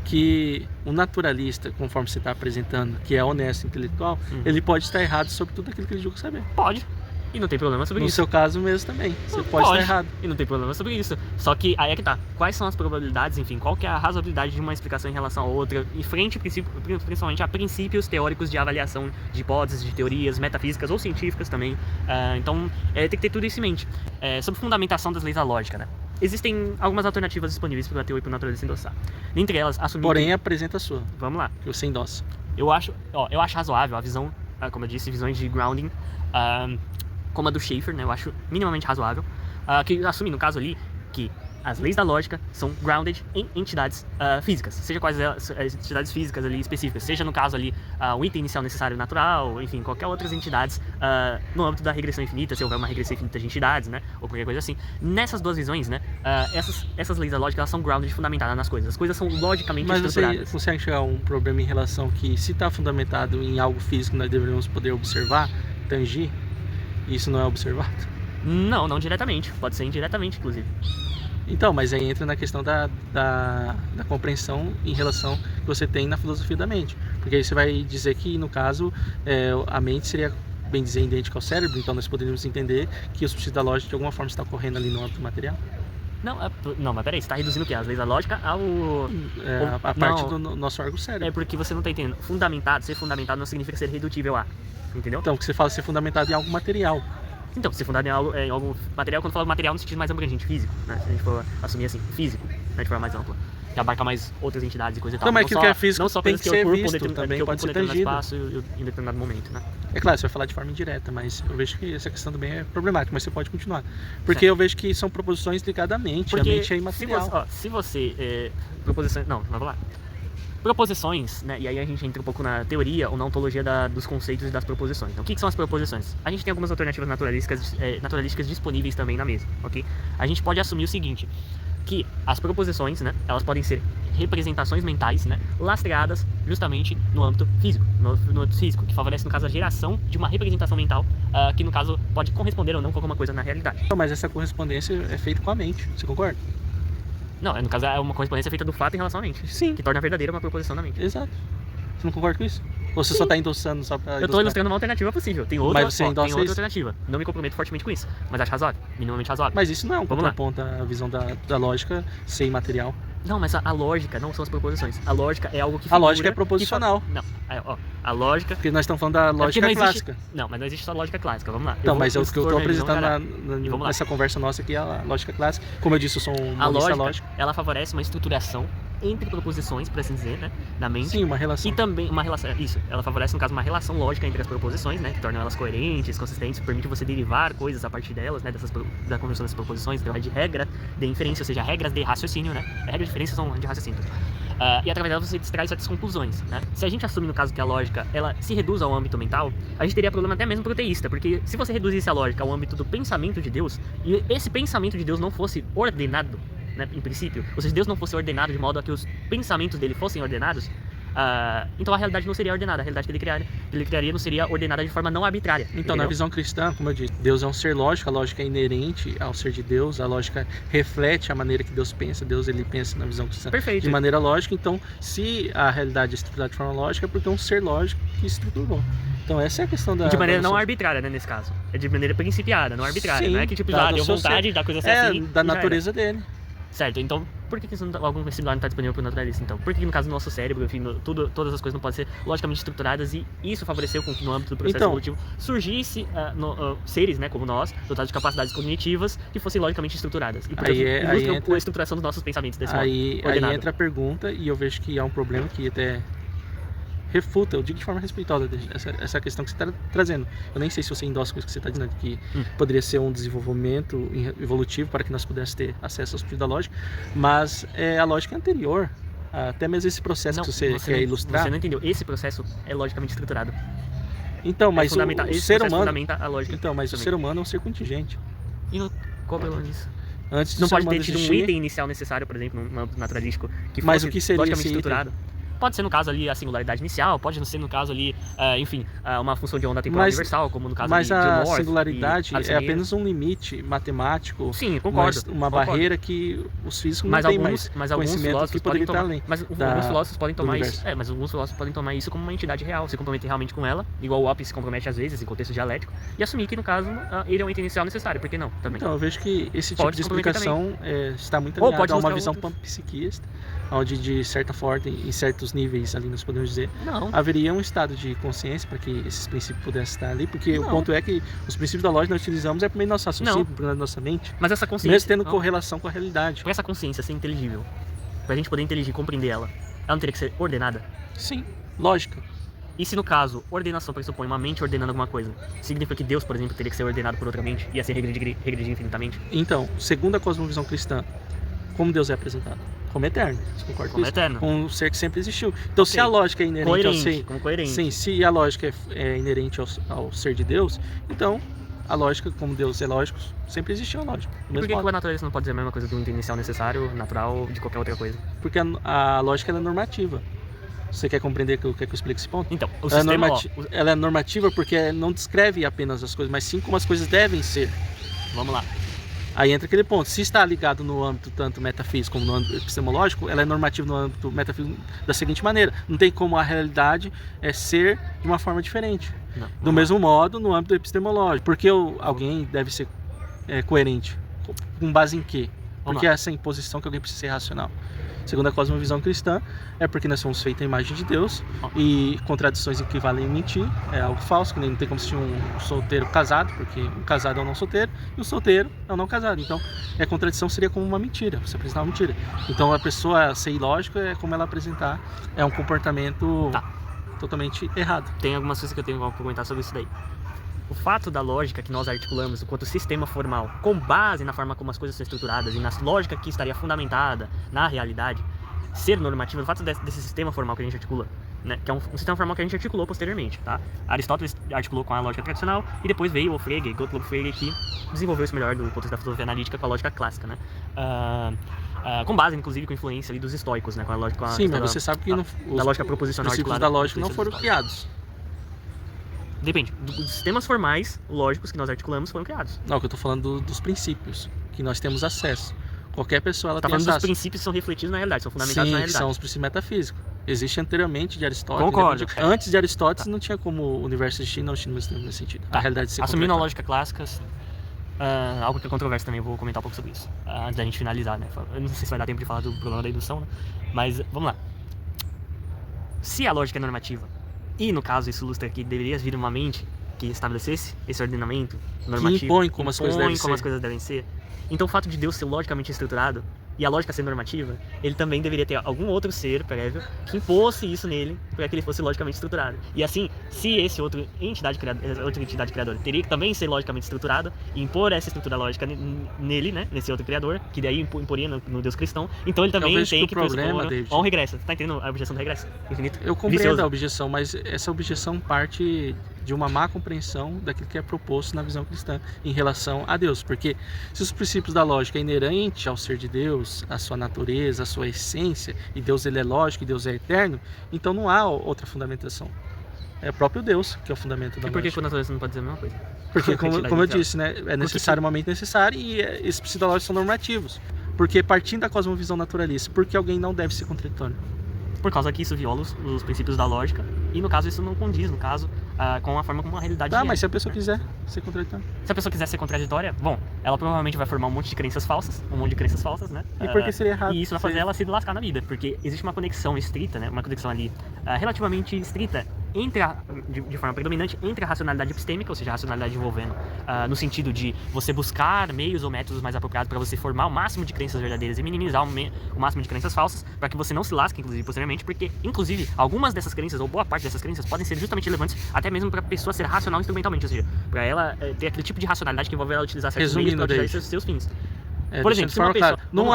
Que o naturalista, conforme você está apresentando, que é honesto intelectual, ele pode estar errado sobre tudo aquilo que ele julga saber. Pode. E não tem problema sobre isso. No seu caso mesmo também. Você pode estar errado. E não tem problema sobre isso. Só que aí é que tá. Quais são as probabilidades, enfim, qual que é a razoabilidade de uma explicação em relação a outra, em frente principalmente a princípios teóricos de avaliação de hipóteses, de teorias metafísicas ou científicas também. Então, tem que ter tudo isso em mente. Sobre fundamentação das leis da lógica, né? Existem algumas alternativas disponíveis para o ateu e para o naturalista endossar. Dentre elas, assumir... Porém, apresenta a sua. Vamos lá. Que você endossa. Eu acho razoável a visão, como eu disse, visões de grounding, como a do Schaeffer, né? Eu acho minimamente razoável, que assume, no caso ali, que as leis da lógica são grounded em entidades físicas, seja quais as entidades físicas ali específicas, seja no caso ali o item inicial necessário natural, enfim, qualquer outras entidades no âmbito da regressão infinita, se houver uma regressão infinita de entidades, né, ou qualquer coisa assim. Nessas duas visões, né, essas leis da lógica, elas são grounded, fundamentadas nas coisas. As coisas são logicamente estruturadas. Mas você consegue chegar a um problema em relação que, se está fundamentado em algo físico, nós deveríamos poder observar, tangir, e isso não é observado? Não diretamente. Pode ser indiretamente, inclusive. Então, mas aí entra na questão da compreensão em relação que você tem na filosofia da mente. Porque aí você vai dizer que, no caso, a mente seria, bem dizer, idêntica ao cérebro, então nós poderíamos entender que os princípios da lógica de alguma forma está ocorrendo ali no âmbito material. Não, mas peraí, você está reduzindo o quê? As leis da lógica ao... a parte do nosso órgão cérebro. É porque você não está entendendo. Ser fundamentado não significa ser redutível a, entendeu? Então, porque você fala ser fundamentado em algo material. Então, ser fundado em algo material, quando fala material no sentido mais abrangente, físico, né? Se a gente for assumir assim, físico, né, de forma mais ampla, que abarca mais outras entidades e coisa e tal. Não, mas aquilo que é físico não só tem que ser visto, que também pode ser tangido. tangido. Espaço em determinado momento, né? É claro, você vai falar de forma indireta, mas eu vejo que essa questão também é problemática, mas você pode continuar. Porque eu vejo que são proposições ligadas à mente, a mente é imaterial. Se você proposições... Não, vamos lá. Proposições, né, e aí a gente entra um pouco na teoria ou na ontologia dos conceitos e das proposições. Então, o que são as proposições? A gente tem algumas alternativas naturalísticas disponíveis também na mesa, ok? A gente pode assumir o seguinte, que as proposições, né, elas podem ser representações mentais, né, lastreadas justamente no âmbito físico, no âmbito físico, que favorece, no caso, a geração de uma representação mental, que no caso pode corresponder ou não com alguma coisa na realidade. Não, mas essa correspondência é feita com a mente, você concorda? Não, no caso é uma correspondência feita do fato em relação à mente. Sim. Que torna verdadeira uma proposição da mente. Exato. Você não concorda com isso? Ou você só está endossando só para Eu estou ilustrando uma alternativa possível. Tem outra alternativa. Não me comprometo fortemente com isso. Mas acho razoável. Minimamente razoável. Mas isso não é um contraponto à visão da lógica ser imaterial. Não, mas a lógica não são as proposições. A lógica é algo que figura, a lógica é proposicional. Não, a lógica... Porque nós estamos falando da lógica clássica. Não, mas não existe só lógica clássica, vamos lá. Então, mas o que eu estou apresentando nessa conversa nossa aqui é a lógica clássica. Como eu disse, eu sou um monista lógico. Ela favorece uma estruturação entre proposições, por assim dizer, né, na mente. Sim, uma relação. E também uma relação, isso, ela favorece, no caso, uma relação lógica entre as proposições, né, que tornam elas coerentes, consistentes, permite você derivar coisas a partir delas, né, da conjunção das proposições, através de regra de inferência, ou seja, regras de raciocínio, né, regras de inferência são de raciocínio. E através dela você extrai certas conclusões, né. Se a gente assume, no caso, que a lógica, ela se reduz ao âmbito mental, a gente teria problema até mesmo pro teísta, porque se você reduzisse a lógica ao âmbito do pensamento de Deus, e esse pensamento de Deus não fosse ordenado, né, em princípio, ou seja, Deus não fosse ordenado de modo a que os pensamentos dele fossem ordenados, então a realidade não seria ordenada, a realidade que ele criaria não seria ordenada de forma não arbitrária. Então, entendeu? na visão cristã, como eu disse, Deus é um ser lógico, a lógica é inerente ao ser de Deus, a lógica reflete a maneira que Deus pensa, Deus ele pensa na visão cristã Perfeito. de maneira lógica, então se a realidade é estruturada de forma lógica, é porque é um ser lógico que estruturou. Então essa é a questão da... De maneira não arbitrária, né, nesse caso. É de maneira principiada, não arbitrária. Sim, não é que tipo, dado deu o seu vontade ser. da coisa ser É, assim. da e já natureza dele. era. Certo, então por que algum vestibular não está disponível para o naturalista, então? Por que no caso do nosso cérebro, enfim, todas as coisas não podem ser logicamente estruturadas e isso favoreceu com que no âmbito do processo evolutivo surgisse seres, né, como nós, dotados de capacidades cognitivas que fossem logicamente estruturadas. E portanto, ilustram a estruturação dos nossos pensamentos desse modo. Aí entra a pergunta e eu vejo que há um problema que até refuta, eu digo de forma respeitosa essa questão que você está trazendo. Eu nem sei se você endossa com isso que você está dizendo, que poderia ser um desenvolvimento evolutivo para que nós pudéssemos ter acesso aos princípios da lógica, mas a lógica é anterior, até mesmo esse processo que você quer ilustrar. Você não entendeu, esse processo é logicamente estruturado. Então, mas o ser humano... fundamenta a lógica. Então, mas também. O ser humano é um ser contingente. E qual é o problema disso? Antes não pode ter tido um item inicial necessário, por exemplo, no âmbito naturalístico, que mas fosse o que seria logicamente esse estruturado. item? Pode ser no caso ali a singularidade inicial, pode ser no caso ali, enfim, uma função de onda temporal universal, como no caso ali de Mas Morse a singularidade e é apenas um limite matemático. Sim, concordo. Uma barreira que os físicos não têm mais conhecimento que poderia estar além. Mas alguns filósofos podem tomar isso. Mas alguns filósofos podem tomar isso como uma entidade real, se comprometer realmente com ela, igual o Oppie se compromete às vezes em contexto dialético, e assumir que no caso ele é um item inicial necessário, por que não? Também. Então eu vejo que esse tipo de explicação está muito alinhado a uma visão panpsiquista, onde de certa forma, em certos níveis ali nós podemos dizer, haveria um estado de consciência para que esses princípios pudessem estar ali, porque o ponto é que os princípios da lógica nós utilizamos por meio do nosso raciocínio, por meio da nossa mente, mas essa consciência, mesmo tendo correlação com a realidade. Para essa consciência ser inteligível, para a gente poder inteligir e compreender ela não teria que ser ordenada? Sim, lógica. E se no caso, ordenação pressupõe uma mente ordenando alguma coisa, significa que Deus, por exemplo, teria que ser ordenado por outra mente e ia ser regredir infinitamente? Então, segundo a cosmovisão cristã, como Deus é apresentado? Como eterno. Você concorda com isso? Eterno. Um ser que sempre existiu. Então, se a lógica é inerente ao ser... Como coerente. Sim, se a lógica é inerente ao ser de Deus, então a lógica, como Deus é lógico, sempre existiu a lógica. E por que a natureza não pode dizer a mesma coisa do item inicial necessário, natural, de qualquer outra coisa? Porque a lógica ela é normativa. Você quer compreender que eu quero que eu explique esse ponto? Então, o ela sistema... ela é normativa porque não descreve apenas as coisas, mas sim como as coisas devem ser. Vamos lá. Aí entra aquele ponto, se está ligado no âmbito tanto metafísico como no âmbito epistemológico, ela é normativa no âmbito metafísico da seguinte maneira: não tem como a realidade ser de uma forma diferente. Do mesmo modo, no âmbito epistemológico. Porque alguém deve ser coerente? Com base em quê? Porque essa imposição que alguém precisa ser racional. Segundo a cosmovisão cristã, é porque nós somos feitos à imagem de Deus e contradições equivalem a mentir, é algo falso, que nem não tem como ser um solteiro casado, porque um casado é um não solteiro e um solteiro é um não casado. Então, a contradição seria como uma mentira, você apresentar uma mentira. Então, a pessoa ser ilógica é como ela apresentar, é um comportamento totalmente errado. Tem algumas coisas que eu tenho que comentar sobre isso daí. O fato da lógica que nós articulamos enquanto sistema formal, com base na forma como as coisas são estruturadas e na lógica que estaria fundamentada na realidade, ser normativa, o fato desse sistema formal que a gente articula, né, que é um sistema formal que a gente articulou posteriormente, tá? Aristóteles articulou com a lógica tradicional e depois veio o Frege, Gottlob Frege, que desenvolveu isso melhor do ponto de vista da filosofia analítica com a lógica clássica, né? Com base, inclusive, com influência ali dos estoicos, né? Com a lógica, sim, mas você sabe que da lógica proposicional articulada. Os princípios da lógica não foram criados. Depende. Dos sistemas formais, lógicos, que nós articulamos, foram criados. Não, que eu tô falando dos princípios, que nós temos acesso. Qualquer pessoa, ela tem acesso. Tá falando dos princípios que são refletidos na realidade, são fundamentados na realidade. Sim, são os princípios metafísicos. Existe anteriormente de Aristóteles. Concordo. Antes de Aristóteles não tinha como o universo existir, não existia nesse sentido. A realidade se assumindo a lógica clássica, algo que é controverso também, eu vou comentar um pouco sobre isso, antes da gente finalizar, né? Eu não sei se vai dar tempo de falar do problema da indução, né? Mas vamos lá. Se a lógica é normativa, e no caso isso ilustra que deveria vir uma mente que estabelecesse esse ordenamento normativo, que impõe como as coisas devem ser. Então o fato de Deus ser logicamente estruturado e a lógica ser normativa, ele também deveria ter algum outro ser prévio que impôsse isso nele para que ele fosse logicamente estruturado. E assim, se esse outra entidade criadora teria que também ser logicamente estruturada e impor essa estrutura lógica nele, né, nesse outro criador, que daí imporia no Deus cristão, então ele também tem que problema, ó, um regresso. Tá entendendo a objeção do regresso? Infinito. Eu compreendo Vicioso. a objeção, mas essa objeção parte de uma má compreensão daquilo que é proposto na visão cristã em relação a Deus. Porque se os princípios da lógica é inerente ao ser de Deus, à sua natureza, à sua essência, e Deus ele é lógico e Deus é eterno, então não há outra fundamentação. É o próprio Deus que é o fundamento da lógica. E por que a natureza não pode dizer a mesma coisa? Porque, como eu disse, né, é necessário uma mente necessária e esses princípios da lógica são normativos. Porque partindo da cosmovisão naturalista, por que alguém não deve ser contraditório? Por causa que isso viola os princípios da lógica e no caso isso não condiz, no caso, com a forma como a realidade mas se a pessoa quiser ser contraditória? Se a pessoa quiser ser contraditória, bom, ela provavelmente vai formar um monte de crenças falsas, né? E por que seria errado? E isso vai fazer ela se lascar na vida, porque existe uma conexão estrita, né? Uma conexão ali relativamente estrita de forma predominante entre a racionalidade epistêmica, ou seja, a racionalidade envolvendo no sentido de você buscar meios ou métodos mais apropriados para você formar o máximo de crenças verdadeiras e minimizar o máximo de crenças falsas, para que você não se lasque, inclusive, posteriormente, porque, inclusive, algumas dessas crenças, ou boa parte dessas crenças, podem ser justamente relevantes até mesmo para a pessoa ser racional instrumentalmente, ou seja, para ela ter aquele tipo de racionalidade que envolve ela utilizar certos meios para utilizar seus fins. Por exemplo, se uma pessoa... não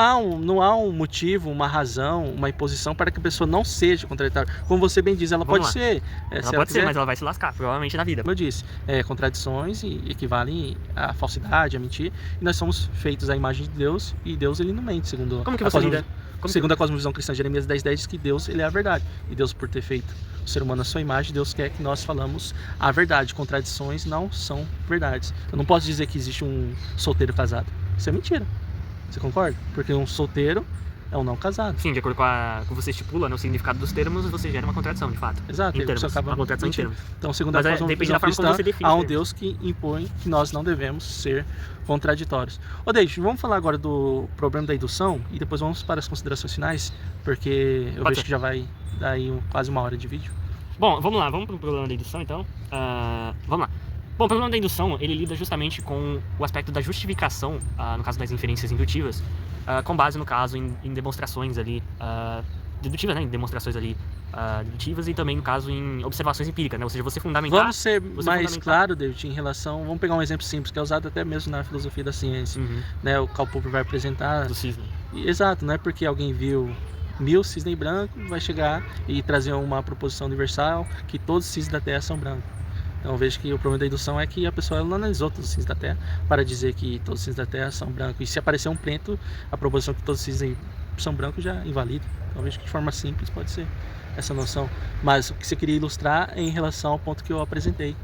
há um motivo, uma razão, uma imposição para que a pessoa não seja contraditória. Como você bem diz, ela pode ser. Ela pode ser, mas ela vai se lascar, provavelmente, na vida. Como eu disse, contradições equivalem à falsidade, à mentira. E nós somos feitos à imagem de Deus e Deus ele não mente, segundo Como que você lida? Segundo a cosmovisão cristã, Jeremias 10:10 diz que Deus ele é a verdade. E Deus, por ter feito o ser humano à sua imagem, Deus quer que nós falamos a verdade. Contradições não são verdades. Eu não posso dizer que existe um solteiro casado. Isso é mentira. Você concorda? Porque um solteiro é um não casado. Sim, de acordo com o que você estipula, né, o significado dos termos, você gera uma contradição, de fato. Exato, em termos, acaba uma contradição em termos. Então, segundo a cosmovisão cristã, há um Deus que impõe que nós não devemos ser contraditórios. David, vamos falar agora do problema da indução e depois vamos para as considerações finais, porque eu vejo que já vai dar aí quase uma hora de vídeo. Bom, vamos lá, vamos para o problema da indução então. Vamos lá. Bom, o problema da indução, ele lida justamente com o aspecto da justificação, no caso das inferências indutivas, com base, no caso, em demonstrações ali, dedutivas, né, em demonstrações ali dedutivas e também, no caso, em observações empíricas, né, ou seja, você fundamentar... Vamos ser mais claro, David, em relação... Vamos pegar um exemplo simples, que é usado até mesmo na filosofia da ciência, né, o Karl Popper vai apresentar... Do cisne. Exato, não é porque alguém viu 1000 cisnes brancos, vai chegar e trazer uma proposição universal que todos os cisnes da Terra são brancos. Então eu vejo que o problema da indução é que a pessoa não analisou todos os cisnes da Terra para dizer que todos os cisnes da Terra são brancos. E se aparecer um preto, a proposição que todos os cisnes são brancos já invalida. Então eu vejo que de forma simples pode ser essa noção. Mas o que você queria ilustrar é em relação ao ponto que eu apresentei,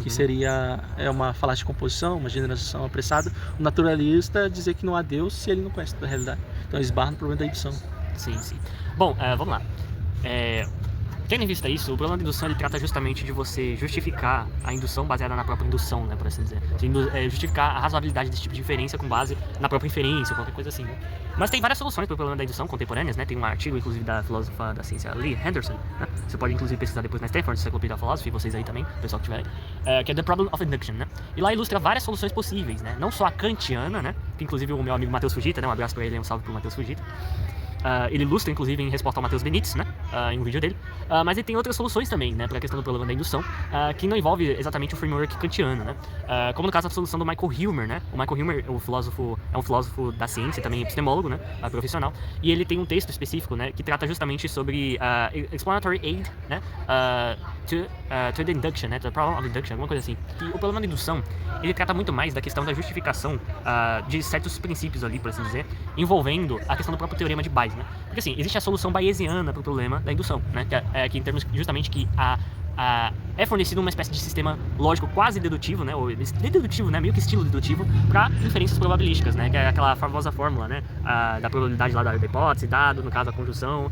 que seria uma falácia de composição, uma generalização apressada. O naturalista dizer que não há Deus se ele não conhece toda a realidade. Então esbarra no problema da indução. Sim, sim. Bom, vamos lá. Tendo em vista isso, o problema da indução ele trata justamente de você justificar a indução baseada na própria indução, né, por assim dizer. Justificar a razoabilidade desse tipo de inferência com base na própria inferência, ou qualquer coisa assim, né? Mas tem várias soluções para o problema da indução contemporâneas, né? Tem um artigo, inclusive, da filósofa da ciência Lee Henderson, né? Você pode, inclusive, pesquisar depois na Stanford Encyclopedia of Philosophy, vocês aí também, o pessoal que tiver aí, que é The Problem of Induction, né? E lá ilustra várias soluções possíveis, né? Não só a kantiana, né? Que, inclusive, o meu amigo Matheus Fujita, né? Um abraço para ele, um salve para o Matheus Fujita. Ele ilustra, inclusive, em resposta ao Matheus Benítez, né, em um vídeo dele, mas ele tem outras soluções também, né, para a questão do problema da indução, que não envolve exatamente o framework kantiano, né, como no caso da solução do Michael Huemer, né. O Michael Huemer é um filósofo da ciência, também epistemólogo, né, profissional, e ele tem um texto específico, né, que trata justamente sobre explanatory aid, né, to the induction, né, the problem of induction, alguma coisa assim. E o problema da indução, ele trata muito mais da questão da justificação de certos princípios ali, por assim dizer, envolvendo a questão do próprio teorema de Bayes, né? Porque assim, existe a solução bayesiana para o problema da indução, né? Que em termos justamente que é fornecido uma espécie de sistema lógico quase dedutivo, né? Ou dedutivo, né? Meio que estilo dedutivo para inferências probabilísticas, né? Que é aquela famosa fórmula, né? Da probabilidade lá da hipótese, dado, no caso, a conjunção,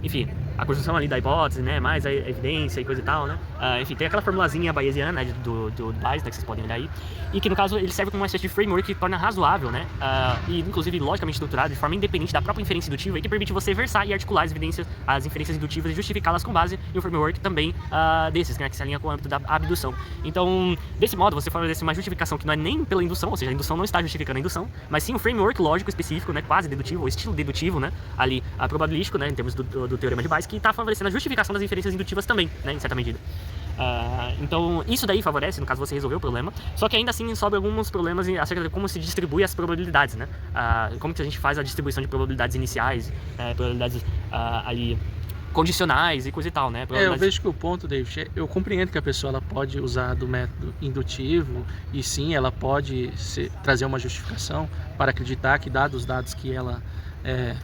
enfim, a construção ali da hipótese, né, mais a evidência e coisa e tal, né, enfim, tem aquela formulazinha bayesiana, né, do Bayes, né, que vocês podem olhar aí, e que no caso ele serve como uma espécie de framework que torna razoável, né, e inclusive logicamente estruturado de forma independente da própria inferência indutiva e que permite você versar e articular as inferências indutivas e justificá-las com base em um framework também desses, né, que se alinha com o âmbito da abdução. Então, desse modo, você fornece uma justificação que não é nem pela indução, ou seja, a indução não está justificando a indução, mas sim um framework lógico específico, né, quase dedutivo, ou estilo dedutivo, né, ali, probabilístico, né, em termos do teorema de Bayes, que está favorecendo a justificação das inferências indutivas também, né, em certa medida. Então, isso daí favorece, no caso você resolveu o problema, só que ainda assim sobram alguns problemas acerca de como se distribui as probabilidades, né? Como que a gente faz a distribuição de probabilidades iniciais, probabilidades ali condicionais e coisa e tal, né? Eu vejo que o ponto, David, eu compreendo que a pessoa ela pode usar do método indutivo e sim, ela pode trazer uma justificação para acreditar que dados os dados que ela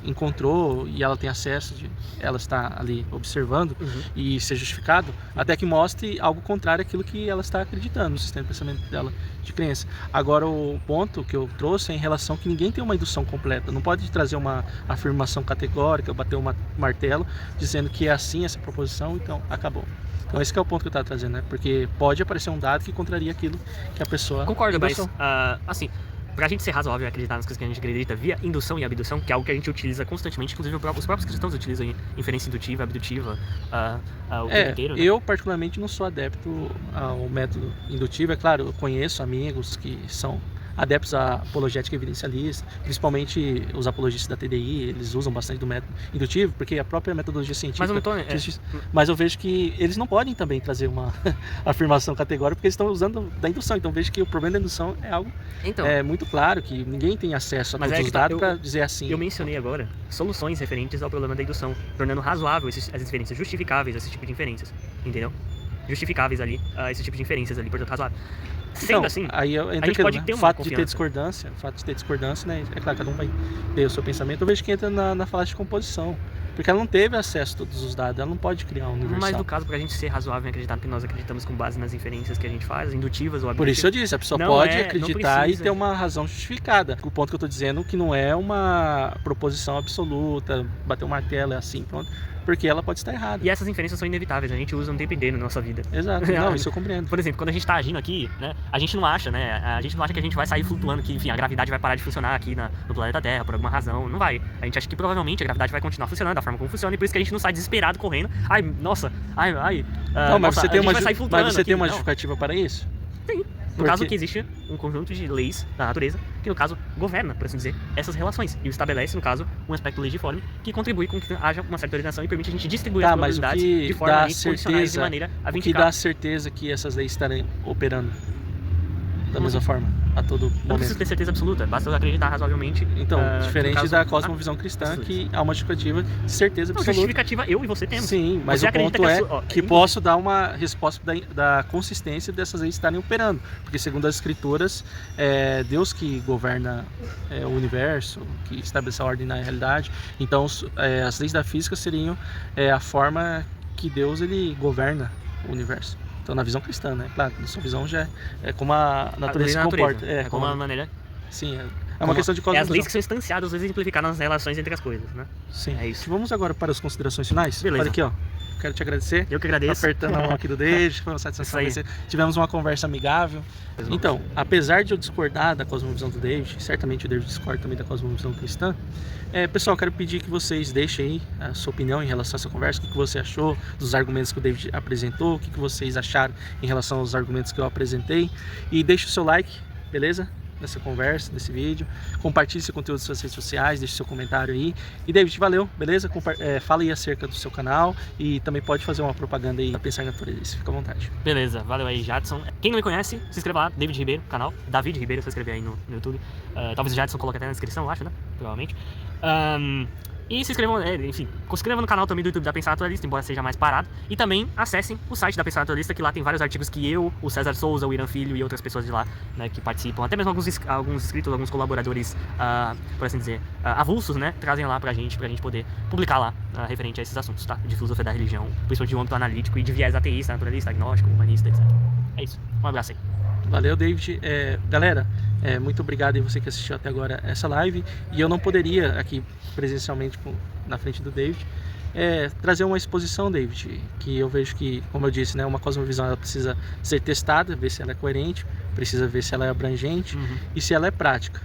encontrou e ela tem acesso, ela está ali observando e ser justificado, até que mostre algo contrário àquilo que ela está acreditando no sistema de pensamento dela de crença. Agora, o ponto que eu trouxe é em relação que ninguém tem uma indução completa, não pode trazer uma afirmação categórica, bater um martelo dizendo que é assim essa proposição, então acabou. Então esse que é o ponto que eu estava trazendo, né? Porque pode aparecer um dado que contraria aquilo que a pessoa... Concordo, mas assim, pra gente ser razoável e acreditar nas coisas que a gente acredita via indução e abdução, que é algo que a gente utiliza constantemente, inclusive os próprios cristãos utilizam inferência indutiva, abdutiva, o tempo inteiro, né? Eu particularmente não sou adepto ao método indutivo, é claro, eu conheço amigos que são adeptos à apologética evidencialista, principalmente os apologistas da TDI, eles usam bastante do método indutivo, porque a própria metodologia científica... Mas eu vejo que eles não podem também trazer uma afirmação categórica, porque eles estão usando da indução, então vejo que o problema da indução é algo muito claro, que ninguém tem acesso a todos os dados para dizer assim. Eu mencionei agora soluções referentes ao problema da indução, tornando razoável as inferências, justificáveis esse tipo de inferências, entendeu? Justificáveis ali, esse tipo de inferências ali, portanto razoável. Sendo assim, aí a gente pode ter uma fato de ter discordância, né? É claro, cada um vai ter o seu pensamento. Eu vejo que entra na falácia de composição, porque ela não teve acesso a todos os dados, ela não pode criar um universal. Mas no caso, pra gente ser razoável em acreditar que nós acreditamos com base nas inferências que a gente faz, indutivas ou abdutivas. Por isso eu disse, a pessoa pode acreditar e ter uma razão justificada. O ponto que eu tô dizendo é que não é uma proposição absoluta, bater um martelo, é assim, pronto. Porque ela pode estar errada. E essas inferências são inevitáveis, a gente usa um tempo inteiro na nossa vida. Exato, não, isso eu compreendo. Por exemplo, quando a gente está agindo aqui, né, a gente não acha, né, a gente não acha que a gente vai sair flutuando, que enfim, a gravidade vai parar de funcionar aqui no planeta Terra por alguma razão, não vai. A gente acha que provavelmente a gravidade vai continuar funcionando da forma como funciona, e por isso que a gente não sai desesperado correndo. Ai, nossa, não, mas você tem uma justificativa para isso? Sim. No caso que existe um conjunto de leis da natureza que, no caso, governa, por assim dizer, essas relações. E estabelece, no caso, um aspecto legiforme que contribui com que haja uma certa orientação e permite a gente distribuir as probabilidades de forma condicionais de maneira a verificar. O que dá certeza que essas leis estarem operando da mesma forma, a todo momento? Não precisa ter certeza absoluta, basta acreditar razoavelmente. Então, diferente da cosmovisão cristã, que há uma justificativa de certeza absoluta. Não, justificativa eu e você temos. Sim, mas o ponto que posso dar uma resposta da consistência dessas leis estarem operando. Porque segundo as escrituras, é Deus que governa o universo, que estabelece a ordem na realidade. Então, as leis da física seriam a forma que Deus ele governa o universo. Então, na visão cristã, né? Claro, na sua visão já é como a natureza se comporta. É como a maneira... Sim, é uma questão de cosmovisão. É as leis que são instanciadas, exemplificadas nas relações entre as coisas, né? Sim. É isso. Vamos agora para as considerações finais? Beleza. Olha aqui, ó. Quero te agradecer. Eu que agradeço. Apertando a mão aqui do David, foi uma satisfação. Tivemos uma conversa amigável. Então, apesar de eu discordar da cosmovisão do David, certamente o David discorda também da cosmovisão cristã, pessoal, quero pedir que vocês deixem aí a sua opinião em relação a essa conversa, o que você achou dos argumentos que o David apresentou, o que vocês acharam em relação aos argumentos que eu apresentei, e deixe o seu like, beleza? Nessa conversa, nesse vídeo, compartilhe esse conteúdo nas suas redes sociais, deixe seu comentário aí. E David, valeu, beleza? Fala aí acerca do seu canal e também pode fazer uma propaganda aí pra Pensar em Natureza, fica à vontade. Beleza, valeu aí, Jadson. Quem não me conhece, se inscreva lá, David Ribeiro, canal, David Ribeiro, se inscrever aí no YouTube. Talvez o Jadson coloque até na descrição, eu acho, né? Provavelmente. E se inscrevam, enfim, se inscrevam no canal também do YouTube da Pensar Naturalista, embora seja mais parado. E também acessem o site da Pensar Naturalista, que lá tem vários artigos que eu, o César Souza, o Irã Filho e outras pessoas de lá, né, que participam. Até mesmo alguns inscritos, alguns colaboradores, por assim dizer, avulsos, né, trazem lá pra gente poder publicar lá, referente a esses assuntos, tá? De filosofia da religião, principalmente de um âmbito analítico e de viés ateísta, naturalista, agnóstico, humanista, etc. É isso. Um abraço aí. Valeu, David. Galera, muito obrigado a você que assistiu até agora essa live. E eu não poderia aqui presencialmente na frente do David trazer uma exposição, David, que eu vejo que, como eu disse, né, uma cosmovisão ela precisa ser testada, ver se ela é coerente, precisa ver se ela é abrangente e se ela é prática,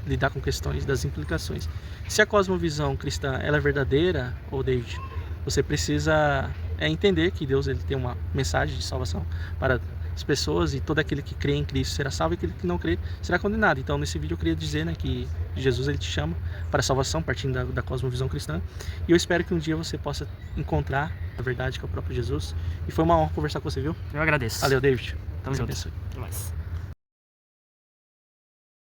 lidar com questões das implicações. Se a cosmovisão cristã ela é verdadeira, ou David, você precisa entender que Deus ele tem uma mensagem de salvação para as pessoas, e todo aquele que crê em Cristo será salvo e aquele que não crê será condenado. Então nesse vídeo eu queria dizer, né, que Jesus ele te chama para a salvação partindo da cosmovisão cristã, e eu espero que um dia você possa encontrar a verdade que é o próprio Jesus. E foi uma honra conversar com você, viu? Eu agradeço. Valeu, David. Tamo Deus junto. abençoe. Até mais.